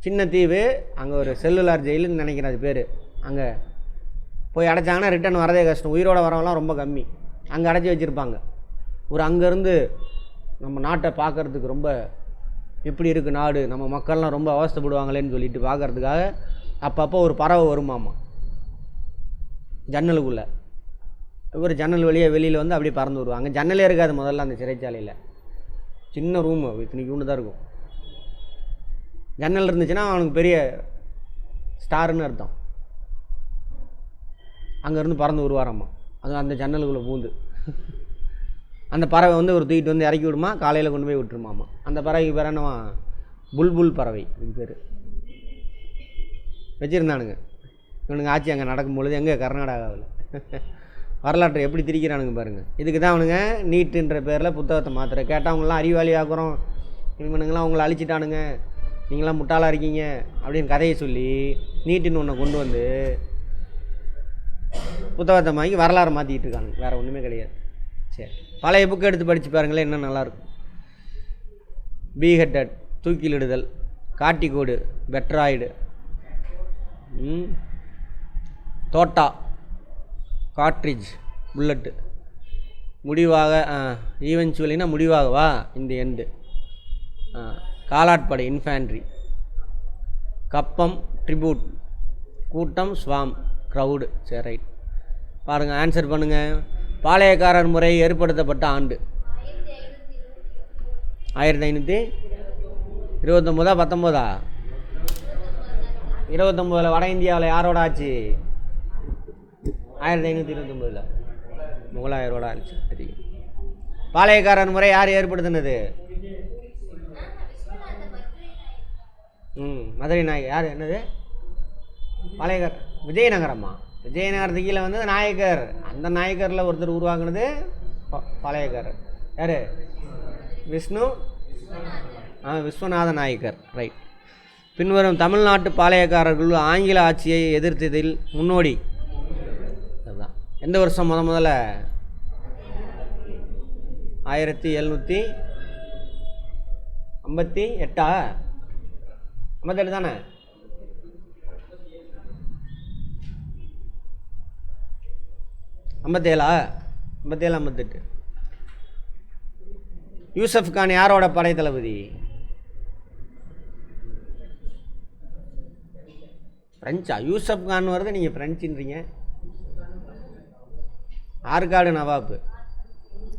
சின்ன தீவு, அங்கே ஒரு செல்லுலார் ஜெயிலுன்னு நினைக்கிறேன் அது பேர். அங்கே போய் அடைச்சாங்கன்னா ரிட்டன் வரதே கஷ்டம், உயிரோடு வரவங்களாம் ரொம்ப கம்மி. அங்கே அடைச்சி வச்சுருப்பாங்க. ஒரு அங்கேருந்து நம்ம நாட்டை பார்க்குறதுக்கு ரொம்ப எப்படி இருக்குது நாடு, நம்ம மக்கள்லாம் ரொம்ப அவஸ்தைப்படுவாங்களேன்னு சொல்லிட்டு பார்க்குறதுக்காக அப்பப்போ ஒரு பறவை வருமாமா ஜன்னலுக்குள்ளே. ஒரு ஜன்னல் வழியாக வெளியில் அப்படியே பறந்து வருவாங்க. ஜன்னலே இருக்காது முதல்ல அந்த சிறைச்சாலையில், சின்ன ரூமு இத்தனைக்கு ஒன்று தான் இருக்கும். ஜன்னல் இருந்துச்சுன்னா அவனுக்கு பெரிய ஸ்டாருன்னு அர்த்தம். அங்கேருந்து பறந்து வருவாராம்மா, அது அந்த ஜன்னலுக்குள்ளே பூந்து. அந்த பறவை ஒரு தூக்கிட்டு இறக்கி விடுமா, காலையில் கொண்டு போய் விட்டுருமாம்மா. அந்த பறவைக்கு பேர் என்னவா, புல்புல் பறவை இது பேர் வச்சுருந்தானுங்க. இவனுங்க ஆட்சி அங்கே நடக்கும்பொழுது எங்கே, கர்நாடகாவில். வரலாற்றை எப்படி திரிக்கிறானுங்க பாருங்கள். இதுக்கு தான் அவனுங்க நீட்டுன்ற பேரில் புத்தகத்தை மாத்திர கேட்டால் அவங்களாம் அறிவாளி ஆக்குறோம், இவனுங்களாம் அவங்கள அழிச்சிட்டானுங்க, நீங்களாம் முட்டாளாக இருக்கீங்க அப்படின்னு கதையை சொல்லி நீட்டுன்னு ஒன்றை கொண்டு வந்து புத்தகத்தை வாங்கி வரலாறு மாற்றிக்கிட்டு இருக்கானுங்க. வேறு ஒன்றுமே கிடையாது. சரி, பழைய புக்கு எடுத்து படித்து பாருங்களேன், இன்னும் நல்லாயிருக்கும். பீஹெட்டட் தூக்கிலிடுதல், காட்டிக்கோடு பெட்ராய்டு, தோட்டா காட்ரிட்ஜ் புல்லட்டு, முடிவாக ஈவென்ச்சுவலினா முடிவாகவா இந்த எண்டு. காலாட்படை இன்ஃபேண்ட்ரி. கப்பம் ட்ரிபியூட். கூட்டம் ஸ்வாம் க்ரௌடு. சரி ரைட். பாருங்கள் ஆன்சர் பண்ணுங்கள். பாளையக்காரர் முறை ஏற்படுத்தப்பட்ட ஆண்டு 1529 19 29 வட இந்தியாவில் யாரோட ஆச்சு? 1529 முகலாயரோட ஆச்சு. சரி. பாளையக்காரர் முறை யார் ஏற்படுத்தினது? மதுரை நாயக்கர். யார்? என்னது? பாளையக்கார் விஜயநகரமா? விஜயநகரத்துக்கு கீழே வந்து நாயக்கர். அந்த நாயக்கரில் ஒருத்தர் உருவாக்குனது பாளையக்காரர். யார்? விஸ்வநாத நாயக்கர். ரைட். பின்வரும் தமிழ்நாட்டு பாளையக்காரர்கள் ஆங்கில ஆட்சியை எதிர்த்ததில் முன்னோடி அதுதான். எந்த வருஷம் முதல்ல? 1758 58 தானே? ஐம்பத்தேழா? 57 58. யூசப் கான் யாரோட படை தளபதி? ஃப்ரெஞ்சா? யூசப் கான் வருது, நீங்கள் ஃப்ரெஞ்சுன்றீங்க. ஆற்காடு நவாப்பு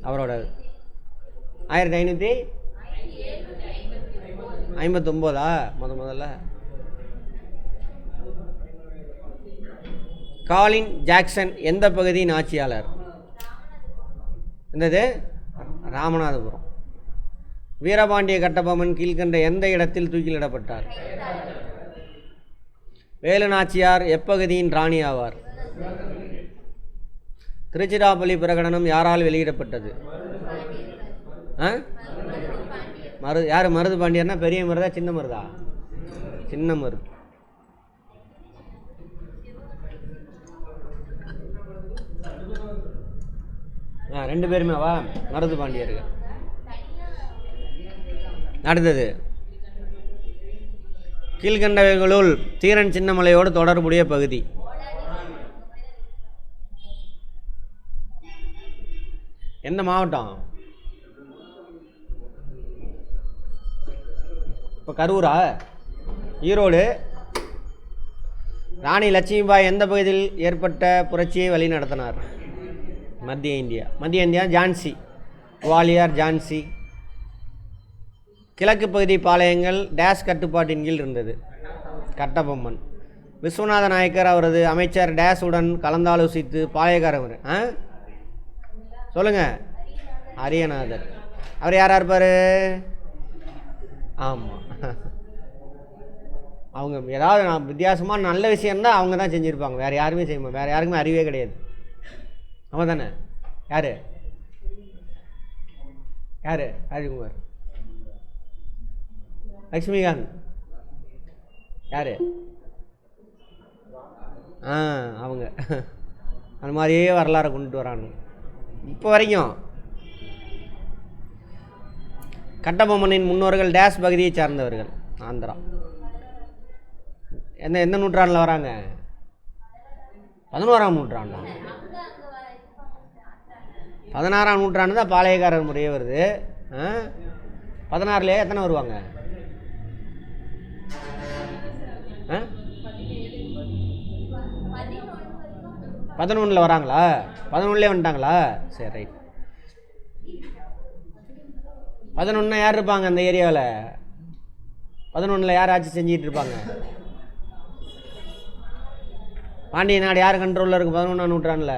அவரோட 1559 முதல்ல. காலின் ஜாக்சன் எந்த பகுதியின் ஆட்சியாளர்? என்னது? ராமநாதபுரம். வீரபாண்டிய கட்டபொம்மன் கீழ்கண்ட எந்த இடத்தில் தூக்கிலிடப்பட்டார்? வேலு நாச்சியார் எப்பகுதியின் ராணி ஆவார்? திருச்சிராப்பள்ளி பிரகடனம் யாரால் வெளியிடப்பட்டது? யார்? மருது பாண்டியர்னா பெரிய மருதா சின்ன மருதா? சின்ன மருது. ரெண்டு பேருமேவா? மருது பாண்டியர்கள். அடுத்தது கீழ்கண்டவைகளுள் தீரன் சின்னமலையோடு தொடர்புடைய பகுதி? எந்த மாவட்டம்? இப்போ கரூரா? ஈரோடு. ராணி லட்சுமிபாய் எந்த பகுதியில் ஏற்பட்ட புரட்சியை வழி நடத்தினார்? மத்திய இந்தியா. ஜான்சி. குவாலியர், ஜான்சி. கிழக்கு பகுதி பாளையங்கள் டேஸ் கட்டுப்பாட்டின் கீழ் இருந்தது? கட்டபொம்மன். விஸ்வநாத நாயக்கர் அவரது அமைச்சர் டேஸ் உடன் கலந்தாலோசித்து பாளையக்காரர் சொல்லுங்க. அரியநாதர். அவர் யாராக இருப்பார்? ஆமாம், அவங்க ஏதாவது வித்தியாசமான நல்ல விஷயம்தான் அவங்க தான் செஞ்சுருப்பாங்க. வேறு யாருமே செய்யணும். வேறு யாருக்குமே அறிவே கிடையாது. ஆமாம் தானே? யார்? ராஜ்குமார். லக்ஷ்மிகாந்த். யார்? அவங்க அந்த மாதிரியே வரலாறை கொண்டுட்டு வரானுங்க இப்போ வரைக்கும். கட்டபொம்மனின் முன்னோர்கள் டேஸ் பகுதியை சார்ந்தவர்கள்? ஆந்திரா. எந்த நூற்றாண்டில் வராங்க? 11ஆம் நூற்றாண்டா? 16ஆம் நூற்றாண்டு தான் பாளையக்காரர் முறையே வருது. 16லே எத்தனை வருவாங்க? 11 வராங்களா? 11 வந்துட்டாங்களா? சரி ரைட். 11 யார் இருப்பாங்க அந்த ஏரியாவில்? 11 யார் ஆட்சி செஞ்சிட்டு இருப்பாங்க? பாண்டிய நாடு யார் கண்ட்ரோலில் இருக்குது 11ஆம் நூற்றாண்டில்?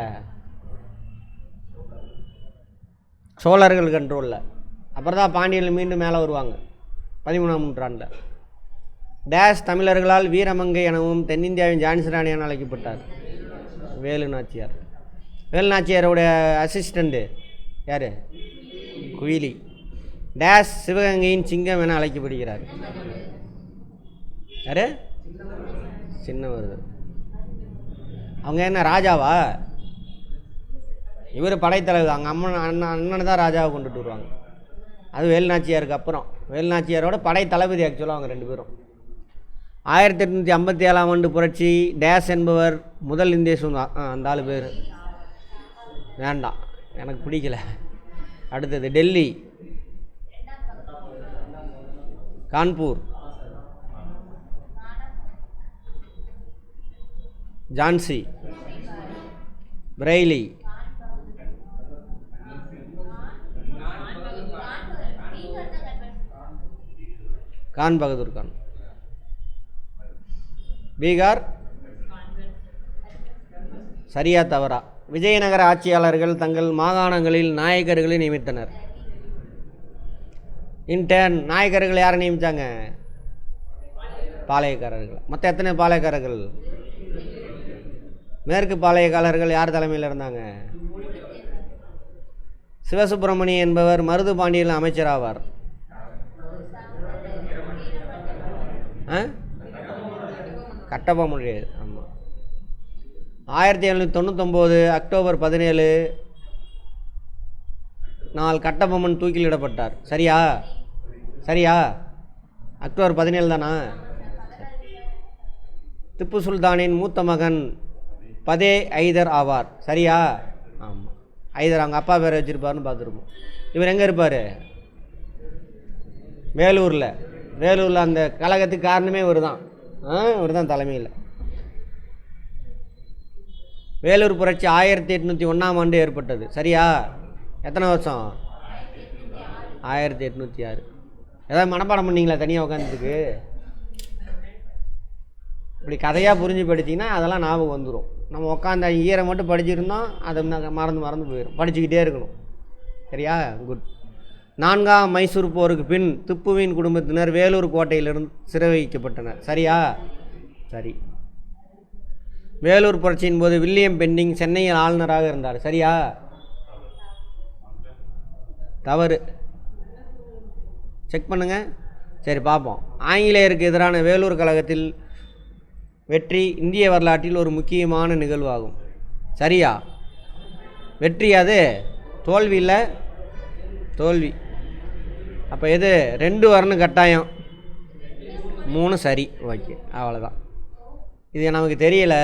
சோழர்கள் கண்ட்ரோலில். அப்புறம் தான் பாண்டியர்கள் மீண்டும் மேலே வருவாங்க 13ஆம் நூற்றாண்டில். டேஸ் தமிழர்களால் வீரமங்கை எனவும் தென்னிந்தியாவின் ஜான்சி ராணி என அழைக்கப்பட்டார்? வேலு நாச்சியார். வேலு நாச்சியாரோட அசிஸ்டண்ட்டு யார்? குயிலி. டேஸ் சிவகங்கையின் சிங்கம் என அழைக்கப்படுகிறார்? யார்? சின்னமருது. அவங்க என்ன ராஜாவா? இவர் படைத்தலைவர். அவங்க அண்ணனை தான் ராஜாவை கொண்டுட்டு வருவாங்க. அது வேலுநாச்சியாருக்கு அப்புறம். வேலுநாச்சியாரோட படை தளபதி ஆக்சுவலாக அவங்க ரெண்டு பேரும். 1857ஆம் ஆண்டு புரட்சி. டேஸ் என்பவர் முதல் இந்திய அந்த ஆளு பேர் வேண்டாம். எனக்கு பிடிக்கல. அடுத்தது டெல்லி, கான்பூர், ஜான்சி, பிரெய்லி, கான் பகதூர் கான். பீகார் சரியா தவறா? விஜயநகர ஆட்சியாளர்கள் தங்கள் மாகாணங்களில் நாயக்கர்களை நியமித்தனர். இன்டர்ன் நாயக்கர்கள் யாரை நியமித்தாங்க? பாளையக்காரர்கள். மொத்தம் எத்தனை பாளையக்காரர்கள்? மேற்கு பாளையக்காரர்கள் யார் தலைமையில் இருந்தாங்க? சிவசுப்பிரமணியன் என்பவர் மருது பாண்டியில் அமைச்சர் ஆவார். கட்டபொம்மன் முடியாது. ஆமாம். 1799 அக்டோபர் 17 நாள் கட்டபொம்மன் தூக்கிலிடப்பட்டார். சரியா? சரியா? அக்டோபர் 17 தானா? திப்பு சுல்தானின் மூத்த மகன் பதே ஐதர் ஆவார். சரியா? ஆமாம். ஐதர் அவங்க அப்பா பேரை வச்சுருப்பாருன்னு பார்த்துருப்போம். இவர் எங்கே இருப்பார்? வேலூரில். வேலூரில் அந்த கழகத்துக்கு காரணமே இவர் தான். இவர் தான் தலைமையில். வேலூர் புரட்சி 1801 ஏற்பட்டது. சரியா? எத்தனை வருஷம்? 1806. ஏதாவது மனப்பாடம் பண்ணிங்களா தனியாக உட்காந்துருக்கு? இப்படி கதையாக புரிஞ்சு படிச்சிங்கன்னா அதெல்லாம் ஞாபகம் வந்துடும். நம்ம உட்காந்த ஈரை மட்டும் படிச்சிருந்தோம், அதை மறந்து போயிடும். படிச்சுக்கிட்டே இருக்கணும். சரியா? குட். 4ஆம் மைசூர் போருக்கு பின் திப்புவின் குடும்பத்தினர் வேலூர் கோட்டையிலிருந்து சிறை வைக்கப்பட்டனர். சரியா? சரி. வேலூர் புரட்சியின் போது வில்லியம் பெண்டிங் சென்னையில் ஆளுநராக இருந்தார். சரியா? தவறு. செக் பண்ணுங்க. சரி பார்ப்போம். ஆங்கிலேயருக்கு எதிரான வேலூர் கழகத்தில் வெற்றி இந்திய வரலாற்றில் ஒரு முக்கியமான நிகழ்வாகும். சரியா? வெற்றி. அது தோல்வி இல்லை, தோல்வி. அப்போ எது? 2 வரணும் கட்டாயம், 3 சரி. ஓகே, அவ்வளோதான். இது நமக்கு தெரியல,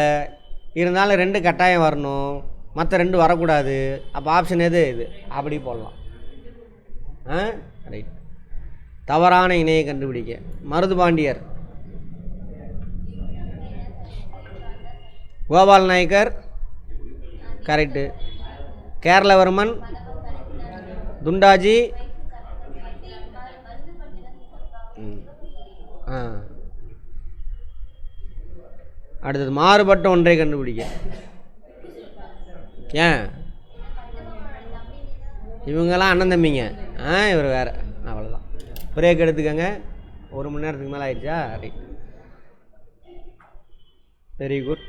இருந்தாலும் 2 கட்டாயம் வரணும், மற்ற 2 வரக்கூடாது. அப்போ ஆப்ஷன் எது? இது. அப்படி போடலாம். ரைட். தவறான இணையை கண்டுபிடிக்க. மருதுபாண்டியர், கோபால் நாயக்கர் கரெக்டு. கேரளவர்மன், துண்டாஜி, அடுத்தது மாறுபட்ட ஒன்றை கண்டுபிடிக்க. ஏன் இவங்கெல்லாம் அண்ணன் தம்பிங்க? இவர் வேறு. அவ்வளோதான். பிரேக் எடுத்துக்கங்க. 1 மணி நேரத்துக்கு மேலே ஆயிடுச்சா? Right, very good.